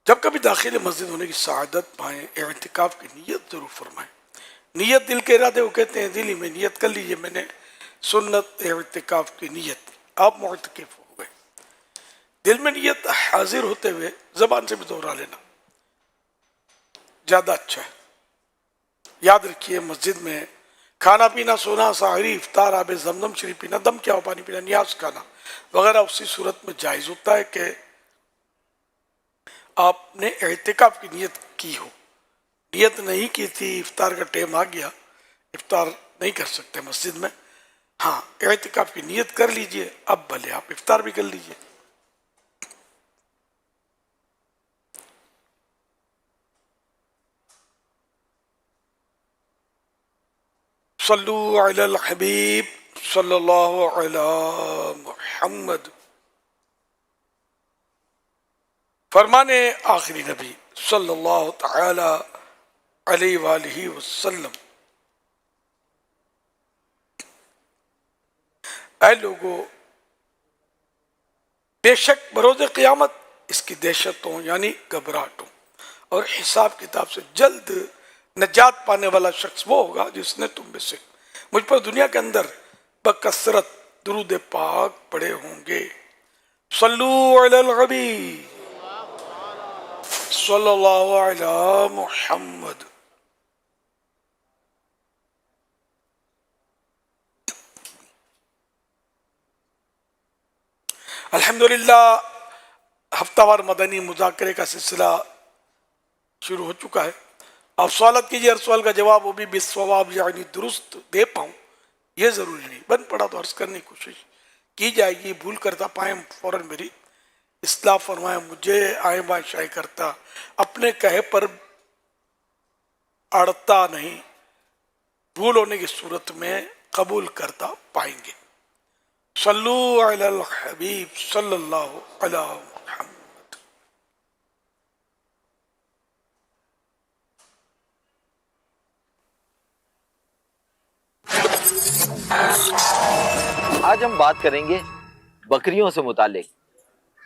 جب کبھی داخل مسجد ہونے کی سعادت پائیں اعتکاف کی نیت ضرور فرمائیں۔ نیت دل کے ارادے کو کہتے ہیں، دل ہی میں نیت کر لیجئے میں نے سنت اعتکاف کی نیت، آپ معتکف ہو گئے۔ دل میں نیت حاضر ہوتے ہوئے زبان سے بھی دوہرا لینا زیادہ اچھا ہے۔ یاد رکھیے مسجد میں کھانا پینا، سونا، سحری، افطار، آب زمزم شریف پینا، دم کیا ہو پانی پینا، نیاز کھانا وغیرہ اسی صورت میں جائز ہوتا ہے کہ آپ نے اعتکاف کی نیت کی ہو۔ نیت نہیں کی تھی، افطار کا ٹائم آ گیا، افطار نہیں کر سکتے مسجد میں، ہاں اعتکاف کی نیت کر لیجئے، اب بھلے آپ افطار بھی کر لیجئے۔ صلو علی الحبیب صلی اللہ علی محمد۔ فرمانے آخری نبی صلی اللہ تعالی علیہ وآلہ وسلم، اے لوگو، بے شک بروز قیامت اس کی دہشتوں یعنی گھبراہٹوں اور حساب کتاب سے جلد نجات پانے والا شخص وہ ہوگا جس نے تم میں سے مجھ پر دنیا کے اندر بکثرت درود پاک پڑھے ہوں گے۔ صلو علی الحبیب صلی اللہ علی محمد۔ الحمدللہ ہفتہ وار مدنی مذاکرے کا سلسلہ شروع ہو چکا ہے۔ آپ سوالات کیجئے، ہر سوال کا جواب وہ بھی بالصواب یعنی درست دے پاؤں یہ ضروری نہیں، بن پڑا تو عرض کرنے کی کوشش کی جائے گی، بھول کرتا پائیں فوراً میری اصلاح فرمائیں، مجھے آئیں بائیں شائع کرتا اپنے کہے پر اڑتا نہیں، بھول ہونے کی صورت میں قبول کرتا پائیں گے۔ صلو علی الحبیب صلی اللہ علی محمد۔ آج ہم بات کریں گے بکریوں سے متعلق،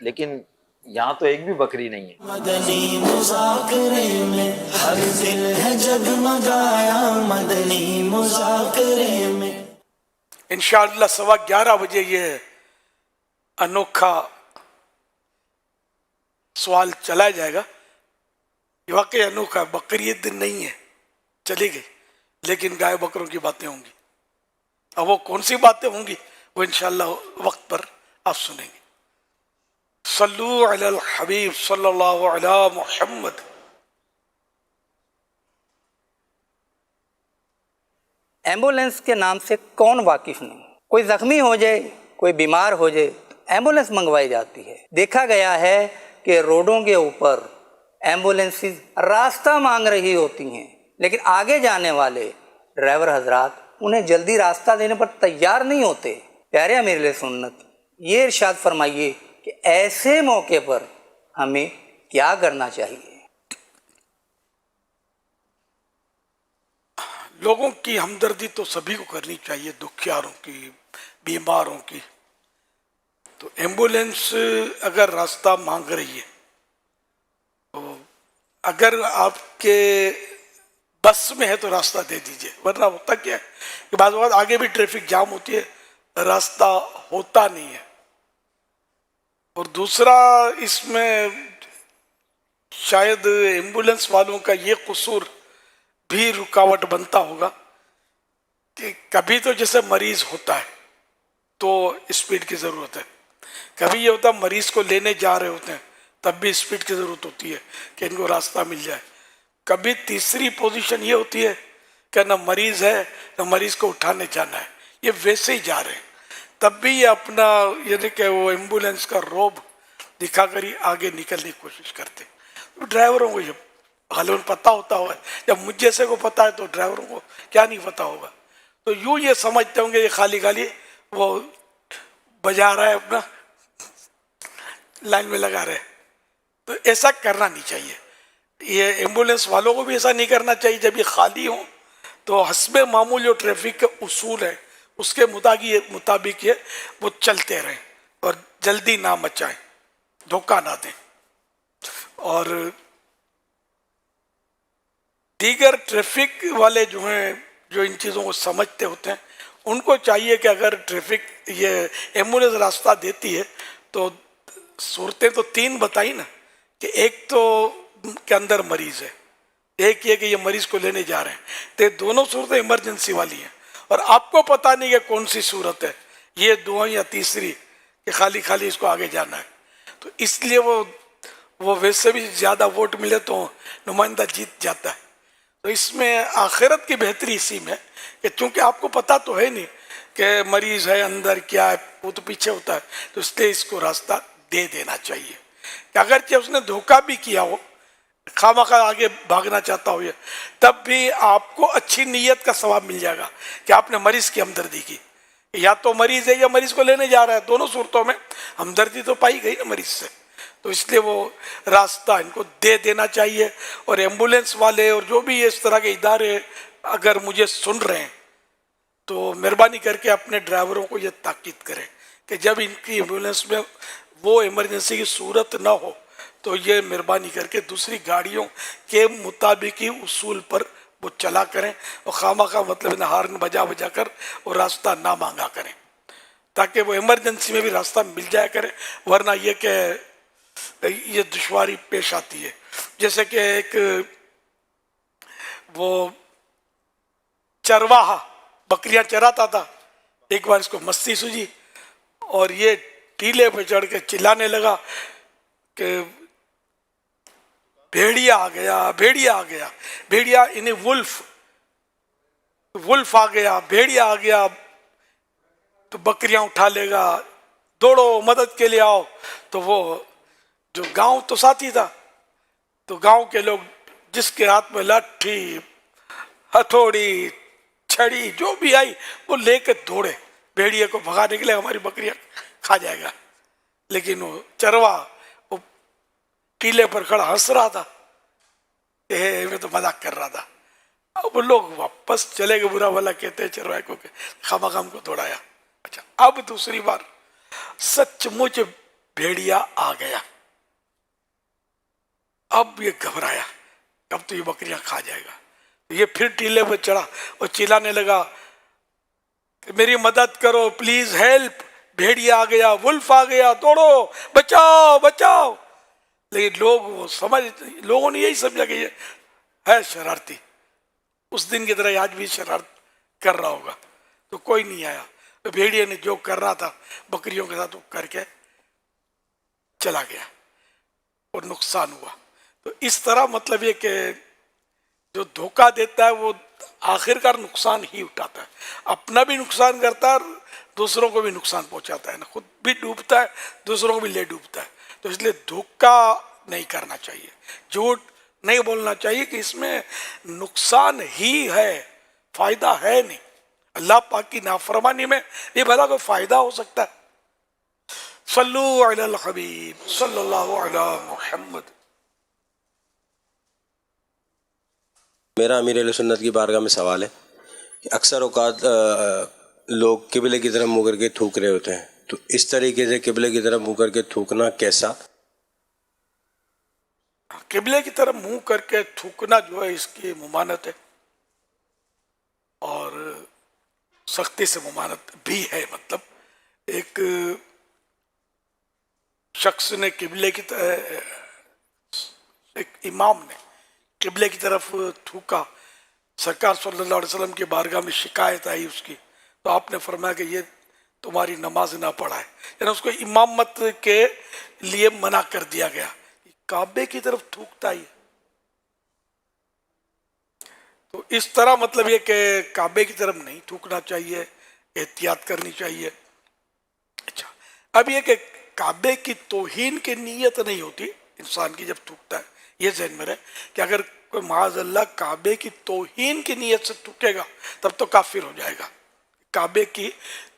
لیکن یہاں تو ایک بھی بکری نہیں ہے۔ مدنی مذاکرے میں ہر دل ہے جگمگایا، مدنی مذاکرے میں انشاءاللہ 11:15 بجے یہ انوکھا سوال چلا جائے گا۔ یہ واقعی انوکھا، بقرعید دن نہیں ہے، چلی گئی، لیکن گائے بکروں کی باتیں ہوں گی۔ اب وہ کون سی باتیں ہوں گی وہ انشاءاللہ وقت پر آپ سنیں گے۔ صلو علی الحبیب صلی اللہ علی محمد۔ ایمبولینس کے نام سے کون واقف نہیں؟ کوئی زخمی ہو جائے، کوئی بیمار ہو جائے، ایمبولینس منگوائی جاتی ہے۔ دیکھا گیا ہے کہ روڈوں کے اوپر ایمبولینسز راستہ مانگ رہی ہوتی ہیں، لیکن آگے جانے والے ڈرائیور حضرات انہیں جلدی راستہ دینے پر تیار نہیں ہوتے۔ پیارے امیر علیہ سنت، یہ ارشاد فرمائیے کہ ایسے موقع پر ہمیں کیا کرنا چاہیے؟ لوگوں کی ہمدردی تو سبھی کو کرنی چاہیے، دکھیاروں کی، بیماروں کی۔ تو ایمبولینس اگر راستہ مانگ رہی ہے تو اگر آپ کے بس میں ہے تو راستہ دے دیجئے، ورنہ ہوتا کیا ہے کہ بعض اوقات آگے بھی ٹریفک جام ہوتی ہے، راستہ ہوتا نہیں ہے۔ اور دوسرا اس میں شاید ایمبولینس والوں کا یہ قصور بھی رکاوٹ بنتا ہوگا کہ کبھی تو جیسے مریض ہوتا ہے تو اسپیڈ کی ضرورت ہے، کبھی یہ ہوتا ہے مریض کو لینے جا رہے ہوتے ہیں تب بھی اسپیڈ کی ضرورت ہوتی ہے کہ ان کو راستہ مل جائے، کبھی تیسری پوزیشن یہ ہوتی ہے کہ نہ مریض ہے نہ مریض کو اٹھانے جانا ہے، یہ ویسے ہی جا رہے ہیں، تب بھی یہ اپنا یعنی کہ وہ ایمبولینس کا روب دکھا کر ہی آگے نکلنے کی کوشش کرتے ہیں۔ ڈرائیوروں کو یہ غالباً پتہ ہوتا ہوگا، جب مجھ جیسے کو پتہ ہے تو ڈرائیوروں کو کیا نہیں پتہ ہوگا، تو یوں یہ سمجھتے ہوں گے یہ خالی خالی وہ بجا رہا ہے، اپنا لائن میں لگا رہے، تو ایسا کرنا نہیں چاہیے۔ یہ ایمبولینس والوں کو بھی ایسا نہیں کرنا چاہیے، جب یہ خالی ہوں تو حسب معمول جو ٹریفک کے اصول ہے اس کے مطابق یہ وہ چلتے رہیں اور جلدی نہ مچائیں، دھوکہ نہ دیں۔ اور دیگر ٹریفک والے جو ہیں جو ان چیزوں کو سمجھتے ہوتے ہیں ان کو چاہیے کہ اگر ٹریفک یہ ایمبولینس راستہ دیتی ہے تو صورتیں تو تین بتائی نا، کہ ایک تو کے اندر مریض ہے، ایک یہ کہ یہ مریض کو لینے جا رہے ہیں، تو یہ دونوں صورتیں ایمرجنسی والی ہیں اور آپ کو پتہ نہیں کہ کون سی صورت ہے، یہ دو یا تیسری کہ خالی خالی اس کو آگے جانا ہے. تو اس لیے وہ ویسے بھی زیادہ ووٹ ملے تو نمائندہ جیت جاتا ہے. تو اس میں آخرت کی بہتری اسی میں کہ چونکہ آپ کو پتہ تو ہے نہیں کہ مریض ہے اندر کیا ہے، وہ تو پیچھے ہوتا ہے، تو اس لیے اس کو راستہ دے دینا چاہیے کہ اگرچہ اس نے دھوکہ بھی کیا ہو، خواہ آگے بھاگنا چاہتا ہو، تب بھی آپ کو اچھی نیت کا ثواب مل جائے گا کہ آپ نے مریض کی ہمدردی کی. یا تو مریض ہے یا مریض کو لینے جا رہا ہے، دونوں صورتوں میں ہمدردی تو پائی گئی نا مریض سے. تو اس لیے وہ راستہ ان کو دے دینا چاہیے. اور ایمبولینس والے اور جو بھی اس طرح کے ادارے اگر مجھے سن رہے ہیں تو مہربانی کر کے اپنے ڈرائیوروں کو یہ تاکید کریں کہ جب ان کی ایمبولینس میں وہ ایمرجنسی کی صورت نہ ہو تو یہ مہربانی کر کے دوسری گاڑیوں کے مطابق ہی اصول پر وہ چلا کریں اور خواہ مطلب ہارن بجا بجا کر اور راستہ نہ مانگا کریں تاکہ وہ ایمرجنسی میں بھی راستہ مل جایا کرے. ورنہ یہ کہ یہ دشواری پیش آتی ہے. جیسے کہ ایک وہ چرواہا بکریاں چراتا تھا، ایک بار اس کو مستی سوجی اور یہ ٹیلے پہ چڑھ کے چلانے لگا کہ بھیڑیا آ گیا، بھیڑیا آ گیا، بھیڑیا انہیں ولف آ گیا، بھیڑیا آ گیا تو بکریاں اٹھا لے گا، دوڑو مدد کے لیے آؤ. تو وہ جو گاؤں تو ساتھی تھا، تو گاؤں کے لوگ جس کے ہاتھ میں لاٹھی ہتھوڑی چھڑی جو بھی آئی وہ لے کے دوڑے بھیڑیے کو بھگانے کے لیے، ہماری بکریاں کھا جائے گا. لیکن وہ چروا وہ ٹیلے پر کھڑا ہنس رہا تھا کہ میں تو مذاق کر رہا تھا. اب وہ لوگ واپس چلے گئے، برا بھلا کہتے ہیں چروائے کو کہ خام کو دوڑایا. اچھا اب دوسری بار سچ مچ بھیڑیا آ گیا، اب یہ گھبرایا، اب تو یہ بکریاں کھا جائے گا. یہ پھر ٹیلے پہ چڑھا اور چلانے لگا کہ میری مدد کرو پلیز ہیلپ، بھیڑیا آ گیا، ولف آ گیا، دوڑو بچاؤ بچاؤ. لیکن لوگوں نے یہی سمجھا کہ یہ ہے شرارتی، اس دن کی طرح آج بھی شرارت کر رہا ہوگا، تو کوئی نہیں آیا. بھیڑیے نے جو کر رہا تھا بکریوں کے ساتھ وہ کر کے چلا گیا اور نقصان ہوا. تو اس طرح مطلب یہ کہ جو دھوکہ دیتا ہے وہ آخر کار نقصان ہی اٹھاتا ہے، اپنا بھی نقصان کرتا ہے اور دوسروں کو بھی نقصان پہنچاتا ہے، خود بھی ڈوبتا ہے دوسروں کو بھی لے ڈوبتا ہے. تو اس لیے دھوکہ نہیں کرنا چاہیے، جھوٹ نہیں بولنا چاہیے کہ اس میں نقصان ہی ہے، فائدہ ہے نہیں. اللہ پاک کی نافرمانی میں یہ بھلا کوئی فائدہ ہو سکتا ہے؟ صلو علی الحبیب صلی اللہ علی محمد. میرا امیر اہل سنت کی بارگاہ میں سوال ہے کہ اکثر اوقات لوگ قبلے کی طرف منہ کر کے تھوک رہے ہوتے ہیں، تو اس طریقے سے قبلے کی طرف منہ کر کے تھوکنا کیسا؟ قبلے کی طرف منہ کر کے تھوکنا جو ہے اس کی ممانت ہے اور سختی سے ممانت بھی ہے. مطلب ایک شخص نے قبلے کی ایک امام نے قبلے کی طرف تھوکا، سرکار صلی اللہ علیہ وسلم کی بارگاہ میں شکایت آئی اس کی، تو آپ نے فرمایا کہ یہ تمہاری نماز نہ پڑھا ہے، یعنی اس کو امامت کے لیے منع کر دیا گیا. کعبے کی طرف تھوکتا ہی، تو اس طرح مطلب یہ کہ کعبے کی طرف نہیں تھوکنا چاہیے، احتیاط کرنی چاہیے. اچھا اب یہ کہ کعبے کی توہین کی نیت نہیں ہوتی انسان کی جب تھوکتا ہے، یہ ذہن میں رہے کہ اگر کوئی معاذ اللہ کعبے کی توہین کی نیت سے تھوکے گا تب تو کافر ہو جائے گا. کعبے کی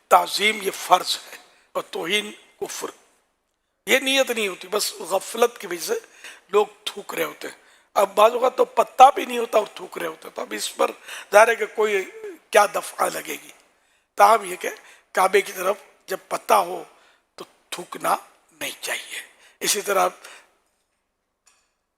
تعظیم یہ فرض ہے اور توہین کفر، یہ نیت نہیں ہوتی، بس غفلت کی وجہ سے لوگ تھوک رہے ہوتے ہیں. اب بعض اوقات تو پتہ بھی نہیں ہوتا اور تھوک رہے ہوتے ہیں، تو اب اس پر ظاہر ہے کہ کوئی کیا دفعہ لگے گی. تاہم یہ کہ کعبے کی طرف جب پتہ ہو تو تھوکنا نہیں چاہیے. اسی طرح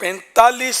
45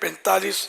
45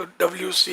WC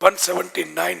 179।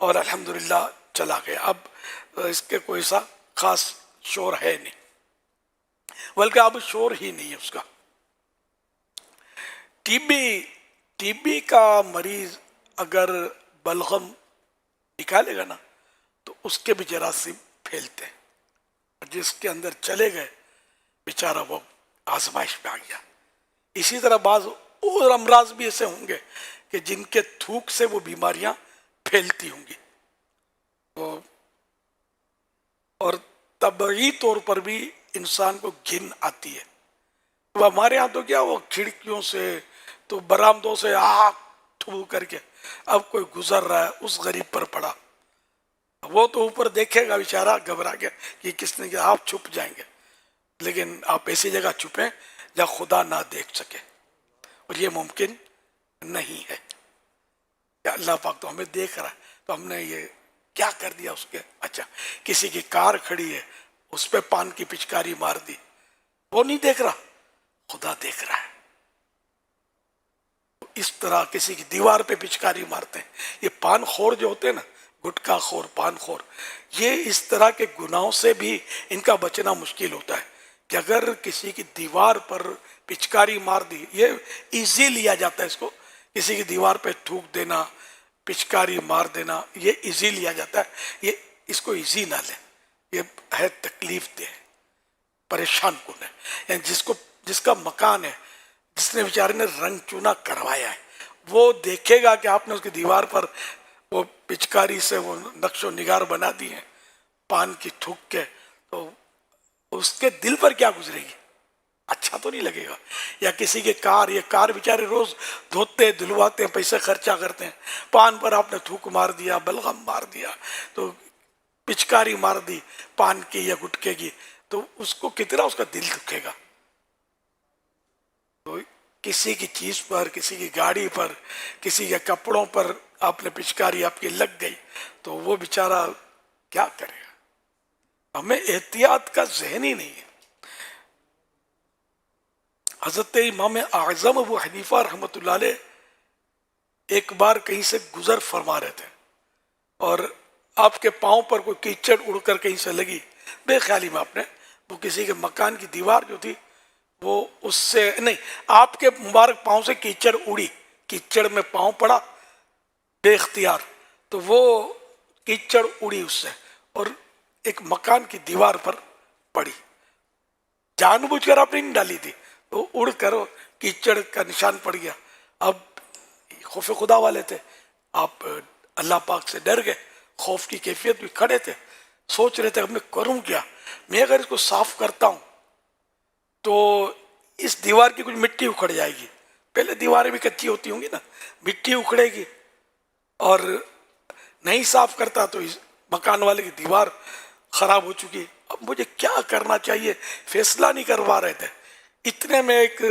اور الحمدللہ چلا گیا. اب اس کے کوئی سا خاص شور ہے نہیں، بلکہ اب شور ہی نہیں ہے اس کا. ٹی بی کا مریض اگر بلغم نکالے گا نا تو اس کے بھی جراثیم پھیلتے ہیں. جس کے اندر چلے گئے بیچارہ وہ آزمائش میں آ گیا. اسی طرح بعض اور امراض بھی ایسے ہوں گے کہ جن کے تھوک سے وہ بیماریاں پھیلتی ہوں گی. اور طبعی طور پر بھی انسان کو گھن آتی ہے. وہ ہمارے ہاں تو کیا وہ کھڑکیوں سے تو برآمدوں سے آگ تھو کر کے اب کوئی گزر رہا ہے اس غریب پر پڑا، وہ تو اوپر دیکھے گا بیچارہ گھبرا گیا کہ کس نے کیا، آپ چھپ جائیں گے. لیکن آپ ایسی جگہ چھپیں جہاں خدا نہ دیکھ سکے، اور یہ ممکن نہیں ہے. اللہ پاک تو ہمیں دیکھ رہا ہے، تو ہم نے یہ کیا کر دیا اس کے. اچھا کسی کی کار کھڑی ہے اس پہ پان کی پچکاری مار دی، وہ نہیں دیکھ رہا، خدا دیکھ رہا ہے. اس طرح کسی کی دیوار پہ پچکاری مارتے ہیں. یہ پان خور جو ہوتے ہیں نا، گٹکا خور، پان خور، یہ اس طرح کے گناہوں سے بھی ان کا بچنا مشکل ہوتا ہے کہ اگر کسی کی دیوار پر پچکاری مار دی، یہ ایزی لیا جاتا ہے اس کو. کسی کی دیوار پہ تھوک دینا، پچکاری مار دینا، یہ ایزی لیا جاتا ہے. یہ اس کو ایزی نہ لیں، یہ ہے تکلیف دہ، پریشان کن ہے. یعنی جس کا مکان ہے، جس نے بیچارے نے رنگ چونا کروایا ہے، وہ دیکھے گا کہ آپ نے اس کی دیوار پر وہ پچکاری سے وہ نقش و نگار بنا دی ہیں پان کی تھوک کے، تو اس کے دل پر کیا گزرے گی؟ اچھا تو نہیں لگے گا. یا کسی کے کار، یہ کار بیچارے روز دھوتے دھلواتے ہیں، پیسے خرچہ کرتے ہیں، پان پر آپ نے تھوک مار دیا، بلغم مار دیا، تو پچکاری مار دی پان کی یا گٹکے کی، تو اس کو کتنا اس کا دل دکھے گا. تو کسی کی چیز پر، کسی کی گاڑی پر، کسی کے کپڑوں پر آپ نے پچکاری آپ کی لگ گئی تو وہ بیچارہ کیا کرے گا. ہمیں احتیاط کا ذہن ہی نہیں ہے. حضرت امام اعظم ابو حنیفہ رحمۃ اللہ علیہ ایک بار کہیں سے گزر فرما رہے تھے اور آپ کے پاؤں پر کوئی کیچڑ اڑ کر کہیں سے لگی، بے خیالی میں آپ نے وہ کسی کے مکان کی دیوار جو تھی وہ اس سے نہیں، آپ کے مبارک پاؤں سے کیچڑ اڑی، کیچڑ میں پاؤں پڑا بے اختیار، تو وہ کیچڑ اڑی اس سے اور ایک مکان کی دیوار پر پڑی. جان بوجھ کر آپ نے نہیں ڈالی تھی، وہ اڑ کر کیچڑ کا نشان پڑ گیا. اب خوف خدا والے تھے آپ، اللہ پاک سے ڈر گئے، خوف کی کیفیت بھی کھڑے تھے، سوچ رہے تھے اب میں کروں کیا. میں اگر اس کو صاف کرتا ہوں تو اس دیوار کی کچھ مٹی اکھڑ جائے گی، پہلے دیواریں بھی کچی ہوتی ہوں گی نا، مٹی اکھڑے گی، اور نہیں صاف کرتا تو اس مکان والے کی دیوار خراب ہو چکی. اب مجھے کیا کرنا چاہیے، فیصلہ نہیں کروا رہے تھے. اتنے میں ایک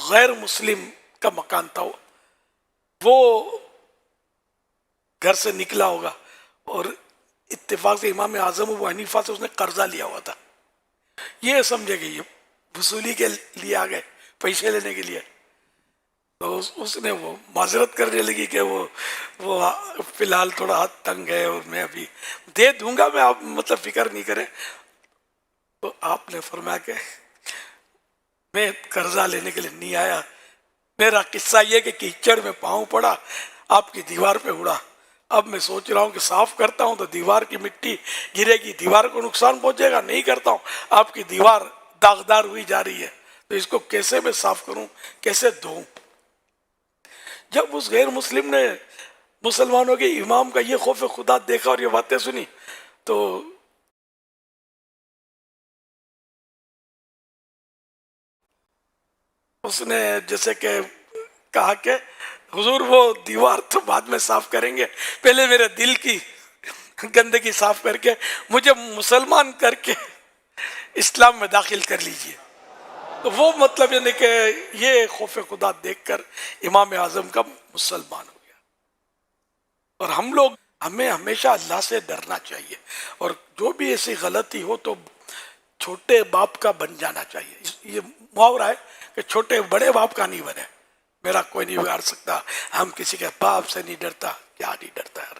غیر مسلم کا مکان تھا، وہ گھر سے نکلا ہوگا اور اتفاق سے امام اعظم ابو حنیفہ سے اس نے قرضہ لیا ہوا تھا. یہ سمجھے کہ یہ وصولی کے لیے آ گئے، پیسے لینے کے لیے. تو اس نے وہ معذرت کرنے لگی کہ وہ فی الحال تھوڑا ہاتھ تنگ ہے اور میں ابھی دے دوں گا، میں آپ مطلب فکر نہیں کریں. تو آپ نے فرمایا کہ میں قرضہ لینے کے لیے نہیں آیا، میرا قصہ یہ کہ کیچڑ میں پاؤں پڑا، آپ کی دیوار پہ اڑا. اب میں سوچ رہا ہوں کہ صاف کرتا ہوں تو دیوار کی مٹی گرے گی، دیوار کو نقصان پہنچے گا. نہیں کرتا ہوں، آپ کی دیوار داغدار ہوئی جا رہی ہے، تو اس کو کیسے میں صاف کروں، کیسے دھوؤں. جب اس غیر مسلم نے مسلمانوں کے امام کا یہ خوف خدا دیکھا اور یہ باتیں سنی تو اس نے جیسے کہ کہا کہ حضور وہ دیوار تو بعد میں صاف کریں گے، پہلے میرے دل کی گندگی صاف کر کے مجھے مسلمان کر کے اسلام میں داخل کر لیجئے. تو وہ مطلب یعنی کہ یہ خوف خدا دیکھ کر امام اعظم کا مسلمان ہو گیا. اور ہمیں ہمیشہ اللہ سے ڈرنا چاہیے، اور جو بھی ایسی غلطی ہو تو چھوٹے باپ کا بن جانا چاہیے. یہ محاورہ ہے کہ چھوٹے بڑے باپ کا نہیں بنے. میرا کوئی نہیں بگاڑ سکتا، ہم کسی کے باپ سے نہیں ڈرتا. کیا نہیں ڈرتا یار،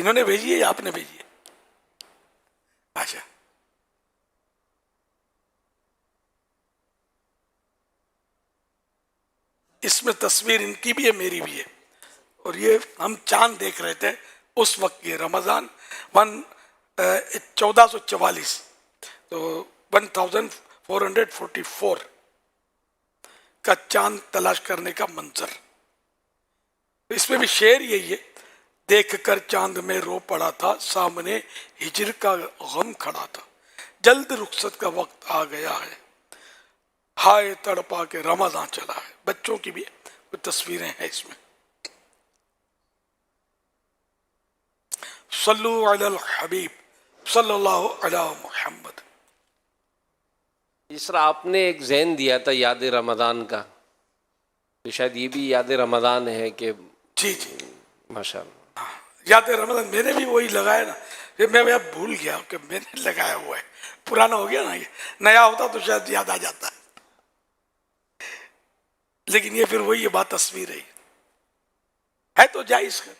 انہوں نے بھیجی ہے یا آپ نے بھیجی ہے؟ اچھا، اس میں تصویر ان کی بھی ہے، میری بھی ہے، اور یہ ہم چاند دیکھ رہے تھے اس وقت، یہ رمضان 1444، تو 1444 کا چاند تلاش کرنے کا منظر. اس میں بھی شعر یہی ہے: دیکھ کر چاند میں رو پڑا تھا، سامنے ہجر کا غم کھڑا تھا، جلد رخصت کا وقت آ گیا ہے، ہائے تڑپا کے رمضان چلا ہے. بچوں کی بھی کچھ تصویریں ہیں اس میں. صلو علی الحبیب صلی اللہ علی محمد. اس طرح آپ نے ایک ذہن دیا تھا یاد رمضان کا، تو شاید یہ بھی یاد رمضان ہے کہ جی جی، ماشاء اللہ. یاد رمضان میں نے بھی وہی لگایا نا، پھر میں بھول گیا کہ میں نے لگایا ہوا ہے، پرانا ہو گیا نا، یہ نیا ہوتا تو شاید یاد آ جاتا، لیکن یہ پھر وہی بات تصویر ہے تو جائز ہے.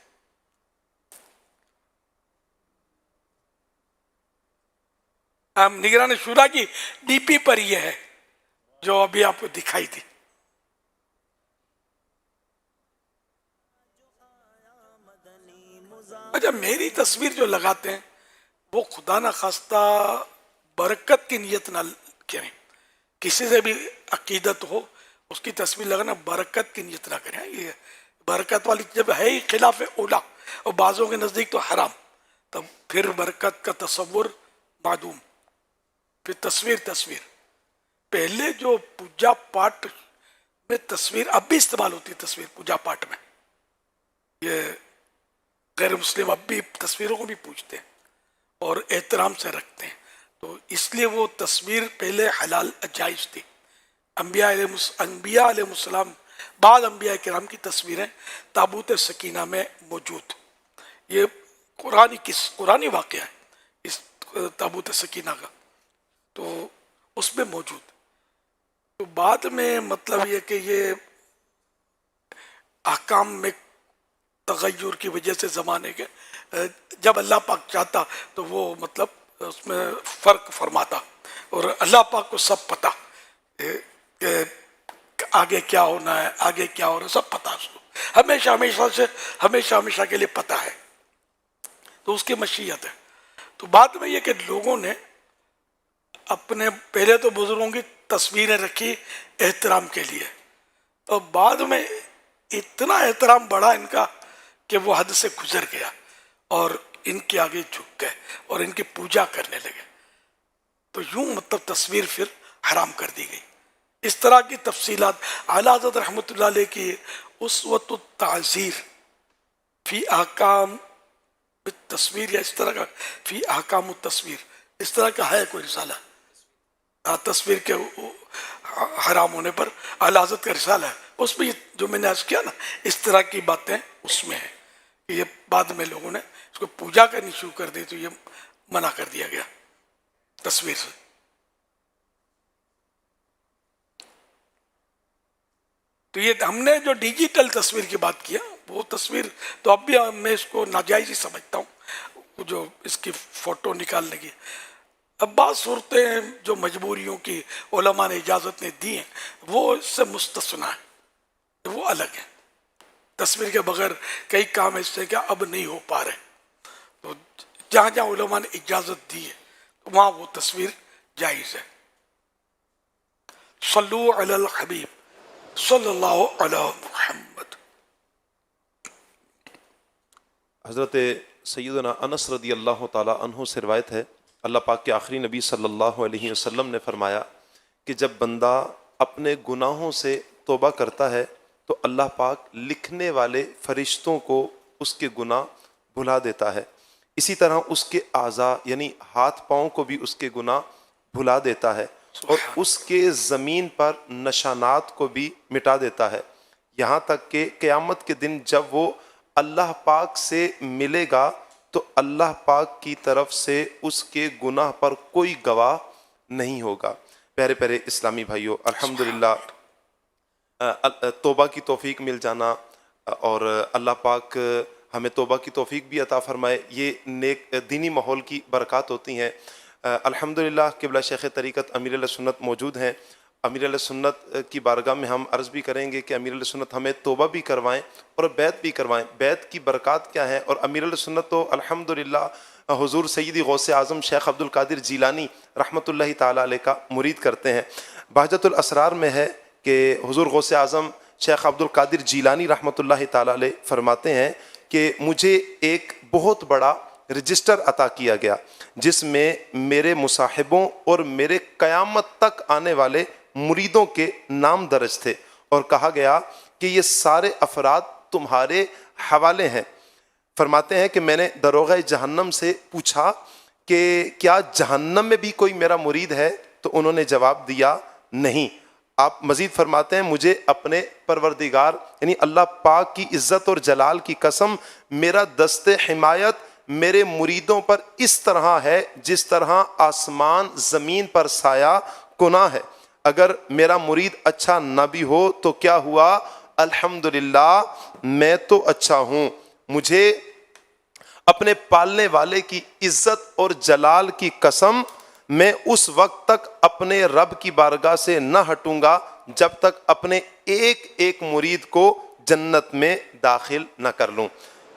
نگران شورا کی ڈی پی پر یہ ہے جو ابھی آپ کو دکھائی تھی. اچھا، میری تصویر جو لگاتے ہیں وہ خدا نہ خواستہ برکت کی نیت نہ کریں. کسی سے بھی عقیدت ہو اس کی تصویر لگانا برکت کی نیت نہ کریں. یہ برکت والی جب ہے ہی خلاف اولا اور بعضوں کے نزدیک تو حرام، تب پھر برکت کا تصور معدوم. پھر تصویر پہلے جو پوجا پاٹ میں تصویر اب بھی استعمال ہوتی ہے، تصویر پوجا پاٹ میں، یہ غیر مسلم اب بھی تصویروں کو بھی پوجتے ہیں اور احترام سے رکھتے ہیں، تو اس لیے وہ تصویر پہلے حلال جائز تھی. انبیاء علیہ السلام، بعض انبیاء کرام کی تصویریں تابوت سکینہ میں موجود. یہ قرآنی واقعہ ہے اس تابوت سکینہ کا، تو اس میں موجود. تو بعد میں مطلب یہ کہ یہ احکام میں تغیر کی وجہ سے زمانے کے، جب اللہ پاک چاہتا تو وہ مطلب اس میں فرق فرماتا، اور اللہ پاک کو سب پتہ کہ آگے کیا ہونا ہے، آگے کیا ہو رہا ہے، سب پتہ اس کو، ہمیشہ کے لیے پتہ ہے، تو اس کی مشیت ہے. تو بعد میں یہ کہ لوگوں نے اپنے پہلے تو بزرگوں کی تصویریں رکھی احترام کے لیے، اور بعد میں اتنا احترام بڑھا ان کا کہ وہ حد سے گزر گیا اور ان کے آگے جھک گئے اور ان کی پوجا کرنے لگے. تو یوں مطلب تصویر پھر حرام کر دی گئی. اس طرح کی تفصیلات اعلیٰ حضرت رحمۃ اللہ علیہ کی اسوۃ التعزیر فی احکام تصویر، یا اس طرح کا فی احکام التصویر، اس طرح کا ہے کوئی رسالہ تصویر کے حرام ہونے پر، اعلیٰ حضرت کا رسالہ ہے. اس میں جو میں نے عرض کیا نا، اس طرح کی باتیں اس میں ہیں کہ یہ بعد میں لوگوں نے اس کو پوجا کرنی شروع کر دی، تو یہ منع کر دیا گیا تصویر سے. تو یہ ہم نے جو ڈیجیٹل تصویر کی بات کیا، وہ تصویر تو اب بھی میں اس کو ناجائز ہی سمجھتا ہوں، جو اس کی فوٹو نکالنے کی. اب بعض صورتیں جو مجبوریوں کی علماء نے اجازت نے دی ہیں وہ اس سے مستثنا ہے، وہ الگ ہے. تصویر کے بغیر کئی کام ایسے کہ اب نہیں ہو پا رہے، تو جہاں جہاں علماء نے اجازت دی ہے وہاں وہ تصویر جائز ہے. صلو علی الحبیب صلی اللہ علی محمد. حضرت سیدنا انس رضی اللہ تعالی عنہ سے روایت ہے، اللہ پاک کے آخری نبی صلی اللہ علیہ وسلم نے فرمایا کہ جب بندہ اپنے گناہوں سے توبہ کرتا ہے تو اللہ پاک لکھنے والے فرشتوں کو اس کے گناہ بھلا دیتا ہے، اسی طرح اس کے اعضاء یعنی ہاتھ پاؤں کو بھی اس کے گناہ بھلا دیتا ہے، اور اس کے زمین پر نشانات کو بھی مٹا دیتا ہے، یہاں تک کہ قیامت کے دن جب وہ اللہ پاک سے ملے گا تو اللہ پاک کی طرف سے اس کے گناہ پر کوئی گواہ نہیں ہوگا. پیارے پیارے اسلامی بھائیوں، الحمدللہ توبہ کی توفیق مل جانا اور اللہ پاک ہمیں توبہ کی توفیق بھی عطا فرمائے. یہ نیک دینی ماحول کی برکات ہوتی ہیں. الحمدللہ قبلہ شیخ طریقت امیر علیہ سنت موجود ہیں. امیر علیہ سنت کی بارگاہ میں ہم عرض بھی کریں گے کہ امیر علیہ سنت ہمیں توبہ بھی کروائیں اور بیعت بھی کروائیں. بیعت کی برکات کیا ہیں؟ اور امیر علیہ سنت تو الحمدللہ حضور سیدی غوث اعظم شیخ عبد القادر جیلانی رحمۃ اللہ تعالیٰ علیہ کا مرید کرتے ہیں. بہجت الاسرار میں ہے کہ حضور غوث اعظم شیخ عبد القادر جیلانی رحمۃ اللہ تعالیٰ علیہ فرماتے ہیں کہ مجھے ایک بہت بڑا رجسٹر عطا کیا گیا جس میں میرے مصاحبوں اور میرے قیامت تک آنے والے مریدوں کے نام درج تھے، اور کہا گیا کہ یہ سارے افراد تمہارے حوالے ہیں. فرماتے ہیں کہ میں نے داروغہ جہنم سے پوچھا کہ کیا جہنم میں بھی کوئی میرا مرید ہے؟ تو انہوں نے جواب دیا نہیں. آپ مزید فرماتے ہیں مجھے اپنے پروردگار یعنی اللہ پاک کی عزت اور جلال کی قسم، میرا دست حمایت میرے مریدوں پر اس طرح ہے جس طرح آسمان زمین پر سایہ کنا ہے. اگر میرا مرید اچھا نہ بھی ہو تو کیا ہوا؟ الحمدللہ میں تو اچھا ہوں. مجھے اپنے پالنے والے کی عزت اور جلال کی قسم، میں اس وقت تک اپنے رب کی بارگاہ سے نہ ہٹوں گا جب تک اپنے ایک ایک مرید کو جنت میں داخل نہ کر لوں.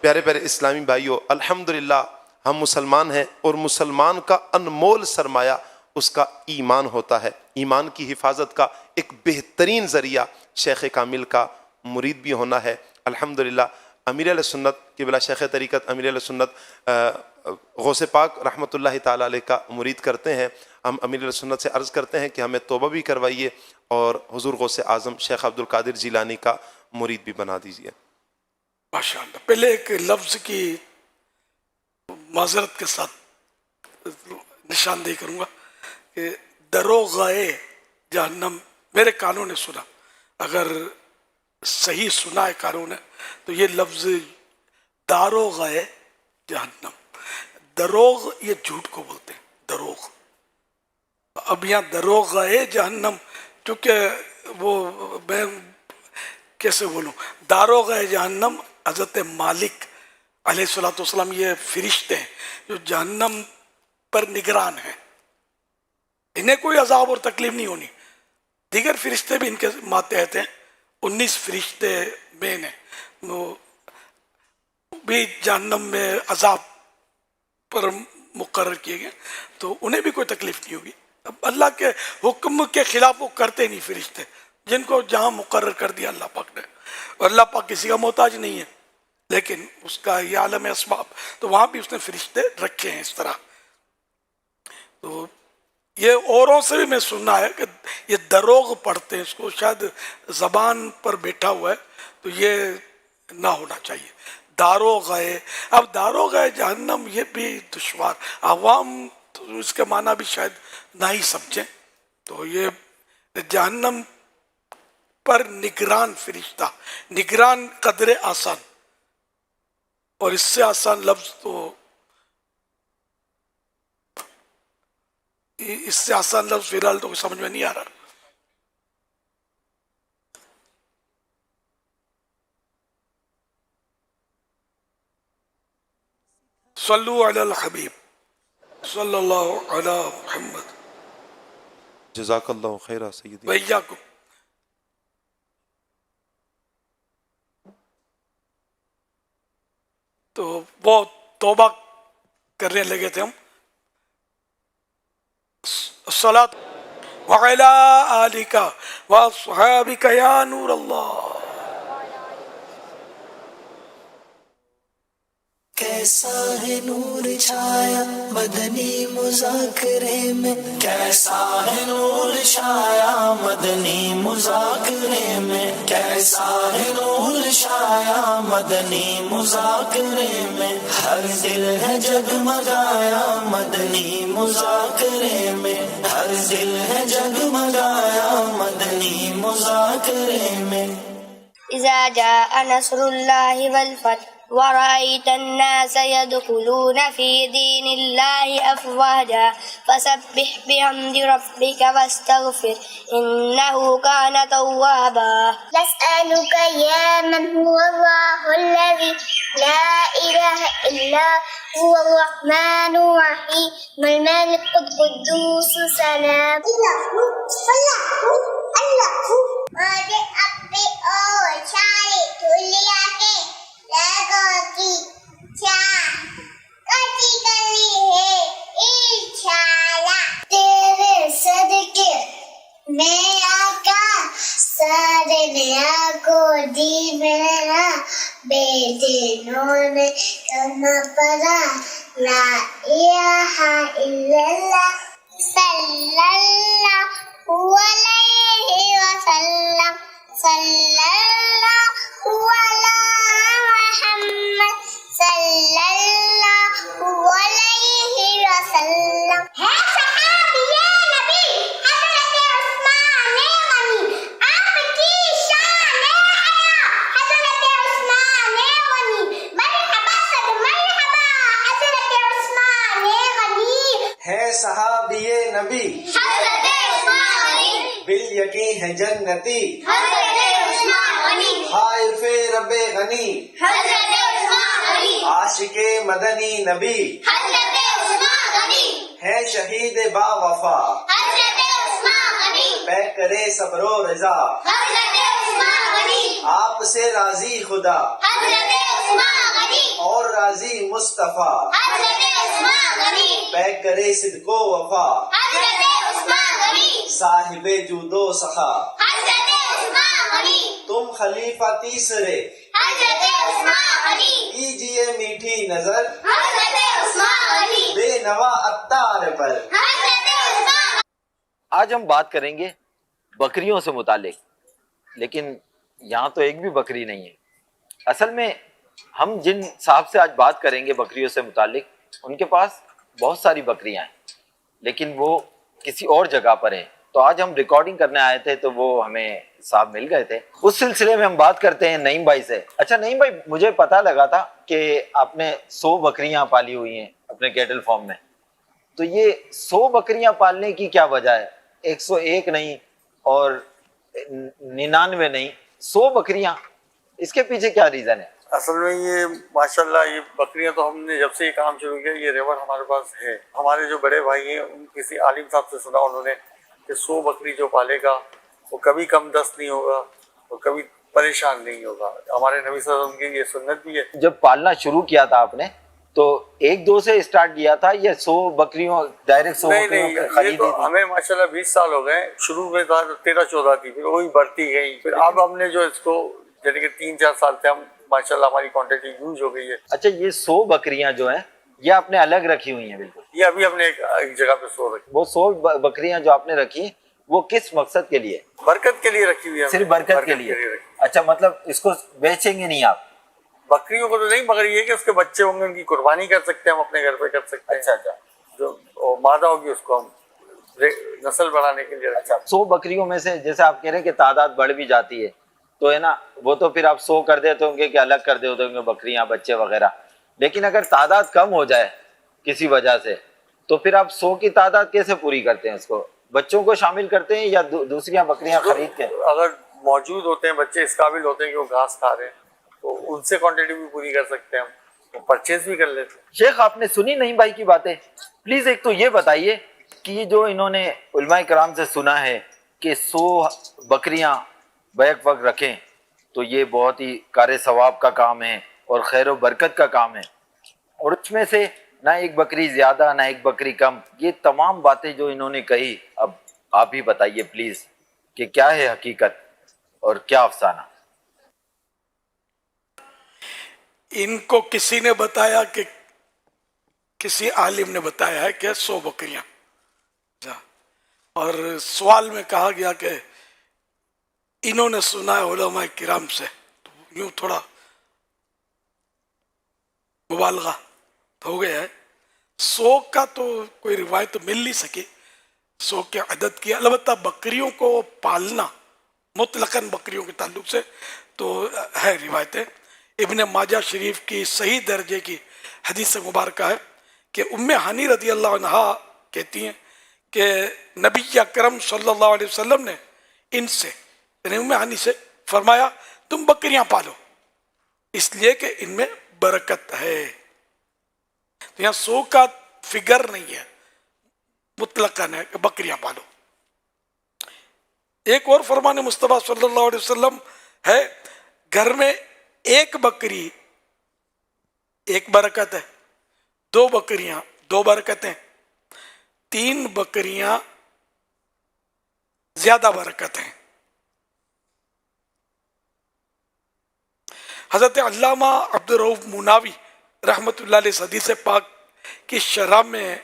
پیارے پیارے اسلامی بھائیوں، الحمدللہ ہم مسلمان ہیں، اور مسلمان کا انمول سرمایہ اس کا ایمان ہوتا ہے. ایمان کی حفاظت کا ایک بہترین ذریعہ شیخ کامل کا مرید بھی ہونا ہے. الحمدللہ امیر علیہ سنت قبلہ شیخ طریقت امیر علیہ سنت غوث پاک رحمۃ اللہ تعالیٰ علیہ کا مرید کرتے ہیں. ہم امیر علیہ سنت سے عرض کرتے ہیں کہ ہمیں توبہ بھی کروائیے اور حضور غوث اعظم شیخ عبد القادر جیلانی کا مرید بھی بنا دیجیے. ماشاءاللہ. پہلے ایک لفظ کی معذرت کے ساتھ نشاندہی کروں گا کہ دروغائے جہنم میرے کانوں نے سنا، اگر صحیح سنا ہے کانوں نے تو یہ لفظ داروغائے جہنم. دروغ یہ جھوٹ کو بولتے ہیں، دروغ. اب یہاں دروغائے جہنم، چونکہ وہ میں کیسے بولوں، داروغائے جہنم حضرت مالک علیہ الصلوۃ والسلام یہ فرشتے ہیں جو جہنم پر نگران ہیں. انہیں کوئی عذاب اور تکلیف نہیں ہونی. دیگر فرشتے بھی ان کے ماتحت ہیں، 19 فرشتے میں نے وہ بھی جہنم میں عذاب پر مقرر کیے گئے، تو انہیں بھی کوئی تکلیف نہیں ہوگی. اب اللہ کے حکم کے خلاف وہ کرتے نہیں فرشتے، جن کو جہاں مقرر کر دیا اللہ پاک نے. اور اللہ پاک کسی کا محتاج نہیں ہے، لیکن اس کا یہ عالم اسباب، تو وہاں بھی اس نے فرشتے رکھے ہیں اس طرح. تو یہ اوروں سے بھی میں سننا ہے کہ یہ دروغ پڑھتے ہیں، اس کو شاید زبان پر بیٹھا ہوا ہے، تو یہ نہ ہونا چاہیے. داروغائے، اب داروغائے جہنم یہ بھی دشوار، عوام تو اس کے معنی بھی شاید نہ ہی سمجھیں. تو یہ جہنم پر نگران فرشتہ، نگران قدر آسان، اور اس سے آسان لفظ تو اس سے آسان لفظ فی الحال تو سمجھ میں نہیں آ رہا. صلو علی الحبیب صلی اللہ علی محمد. جزاک اللہ خیرہ سیدی. وإیاکم. تو وہ توبہ کرنے لگے تھے ہم. الصلاۃ وعلی آلک واصحابک یا نور اللہ. کیسا ہے نور چھایا مدنی مذاکرے میں، کیسا ہے نور چھایا مدنی مذاکرے میں، کیسا ہے نور چھایا مدنی مذاکرے میں، ہر دل ہے جگمگایا مدنی مذاکرے میں، ہر دل ہے جگمگایا مدنی مذاکرے میں. اذا جاء نصر اللہ والفتح ورأيت الناس يدخلون في دين الله أفواجا فسبح بحمد ربك واستغفر إنه كان توابا. نسألك يا من هو الله الذي لا إله إلا هو الرحمن الرحيم الملك القدوس السلام مجھے اپنی اور سارے دنیا کے لوگوں کی چاہ کٹی کرنی ہے انشاءاللہ. تیرے صدقے میں آقا سارے نیا کو دی میرا بے دینوں نے کلمہ پڑھا لا الہ الا اللہ صلی اللہ علیہ وسلم صلی اللہ علی محمد صلی اللہ علیہ وسلم. ہے صحابی نبی حضرت عثمان غنی آپ کی شان ہے حضرت عثمان غنی مرحبا صد مرحبا حضرت عثمان غنی. ہے صحابی نبی حضرت عثمان غنی بالیقین ہے جنتی حضرت عثمان غنی خائف رب غنی حضرت عثمان غنی عاشق مدنی نبی حضرت عثمان غنی ہے شہید با وفا حضرت عثمان غنی پے کرے صبر و رضا حضرت عثمان غنی آپ سے راضی خدا حضرت عثمان غنی اور راضی مصطفیٰ حضرت عثمان غنی پے کرے صدق و وفا حضرت عثمان غنی صاحب جود و سخا حضرت عثمان غنی تم خلیفہ تیسرے حضرت عثمان غنی کیجئے میٹھی نظر حضرت عثمان غنی بے نوا اتار پر. حضرت عثمان. آج ہم بات کریں گے بکریوں سے متعلق، لیکن یہاں تو ایک بھی بکری نہیں ہے. اصل میں ہم جن صاحب سے آج بات کریں گے بکریوں سے متعلق، ان کے پاس بہت ساری بکریاں ہیں لیکن وہ کسی اور جگہ پر ہیں. تو آج ہم ریکارڈنگ کرنے آئے تھے تو وہ ہمیں صاحب مل گئے تھے. اس سلسلے میں ہم بات کرتے ہیں نعیم بھائی سے. اچھا نعیم بھائی، مجھے پتا لگا تھا کہ آپ نے 100 بکریاں پالی ہوئی ہیں اپنے کیٹل فارم میں. تو یہ 100 بکریاں پالنے کی کیا وجہ ہے؟ 101 نہیں اور 99 نہیں، 100 بکریاں، اس کے پیچھے کیا ریزن ہے؟ اصل میں یہ ماشاءاللہ یہ بکریاں تو ہم نے جب سے یہ کام شروع کیا یہ ریوڑ ہمارے پاس ہے. ہمارے جو بڑے بھائی ہیں ان کسی عالم صاحب سے سنا انہوں نے کہ 100 بکری جو پالے گا وہ کبھی کم دست نہیں ہوگا اور کبھی پریشان نہیں ہوگا. ہمارے نبی صلی اللہ علیہ وسلم کی یہ سنت بھی ہے. جب پالنا شروع کیا تھا آپ نے تو 1-2 سے اسٹارٹ کیا تھا یا 100 بکریوں ڈائریکٹ 100 نہیں بکریوں یہ خریدی تو تھی؟ ہمیں ماشاءاللہ 20 سال ہو گئے. شروع میں تھا 13-14 تھی، پھر وہی بڑھتی گئی. پھر اب ہم نے جو اس کو یعنی کہ 3-4 سال سے ہم ماشاءاللہ ہماری کوانٹٹی یوز ہو گئی ہے. اچھا یہ 100 بکریاں جو ہیں یہ آپ نے الگ رکھی ہوئی ہیں؟ بالکل. یہ ابھی ہم نے ایک جگہ پہ 100 رکھی. وہ 100 بکریاں جو آپ نے رکھی وہ کس مقصد کے لیے؟ برکت کے لیے رکھی ہوئی ہے. صرف برکت کے لیے. رکھی. اچھا مطلب اس کو بیچیں گے نہیں آپ؟ بکریوں کو تو نہیں، مگر یہ کہ اس کے بچے ہوں گے ان کی قربانی کر سکتے ہیں، ہم اپنے گھر پہ کر سکتے ہیں. اچھا جو مادہ ہوگی اس کو ہم نسل بڑھانے کے لیے. اچھا 100 بکریوں میں سے جیسے آپ کہہ رہے ہیں کہ تعداد بڑھ بھی جاتی ہے تو ہے نا، وہ تو پھر آپ 100 کر دیتے ہوں گے کہ الگ کر دیتے ہوں گے بکریاں بچے وغیرہ. لیکن اگر تعداد کم ہو جائے کسی وجہ سے تو پھر آپ 100 کی تعداد کیسے پوری کرتے ہیں؟ اس کو بچوں کو شامل کرتے ہیں یا دوسری بکریاں خرید کے؟ اگر موجود ہوتے ہیں بچے اس قابل ہوتے ہیں کہ وہ گھاس کھا رہے ہیں تو ان سے کوانٹٹی بھی پوری کر سکتے ہیں، ہم پرچیز بھی کر لیتے ہیں. شیخ آپ نے سنی نعیم بھائی کی باتیں؟ پلیز ایک تو یہ بتائیے کہ یہ جو انہوں نے علماء کرام سے سنا ہے کہ 100 بکریاں بیک وقت رکھیں تو یہ بہت ہی کار ثواب کا کام ہے اور خیر و برکت کا کام ہے، اور اس میں سے نہ ایک بکری زیادہ نہ ایک بکری کم. یہ تمام باتیں جو انہوں نے کہی، اب آپ ہی بتائیے پلیز کہ کیا ہے حقیقت اور کیا افسانہ؟ ان کو کسی نے بتایا کہ کسی عالم نے بتایا ہے کہ 100 بکریاں، اور سوال میں کہا گیا کہ انہوں نے سنا ہے علماء کرام سے، تو یوں تھوڑا مبالغہ ہو گیا ہے. 100 کا تو کوئی روایت مل نہیں سکی 100 کے عدد کی. البتہ بکریوں کو پالنا مطلقاً بکریوں کے تعلق سے تو ہے روایتیں. ابن ماجہ شریف کی صحیح درجے کی حدیث مبارکہ ہے کہ ام ہانی رضی اللہ عنہا کہتی ہیں کہ نبی اکرم صلی اللہ علیہ وسلم نے ان سے یعنی ام ہانی سے فرمایا تم بکریاں پالو اس لیے کہ ان میں برکت ہے. تو یہاں 100 کا فگر نہیں ہے، مطلقاً ہے کہ بکریاں پالو. ایک اور فرمان مصطفیٰ صلی اللہ علیہ وسلم ہے گھر میں ایک بکری ایک برکت ہے، 2 بکریاں 2 برکتیں، 3 بکریاں زیادہ برکت ہیں. حضرت علامہ عبدالرؤف مناوی رحمۃ اللہ علیہ حدیث پاک کی شرح میں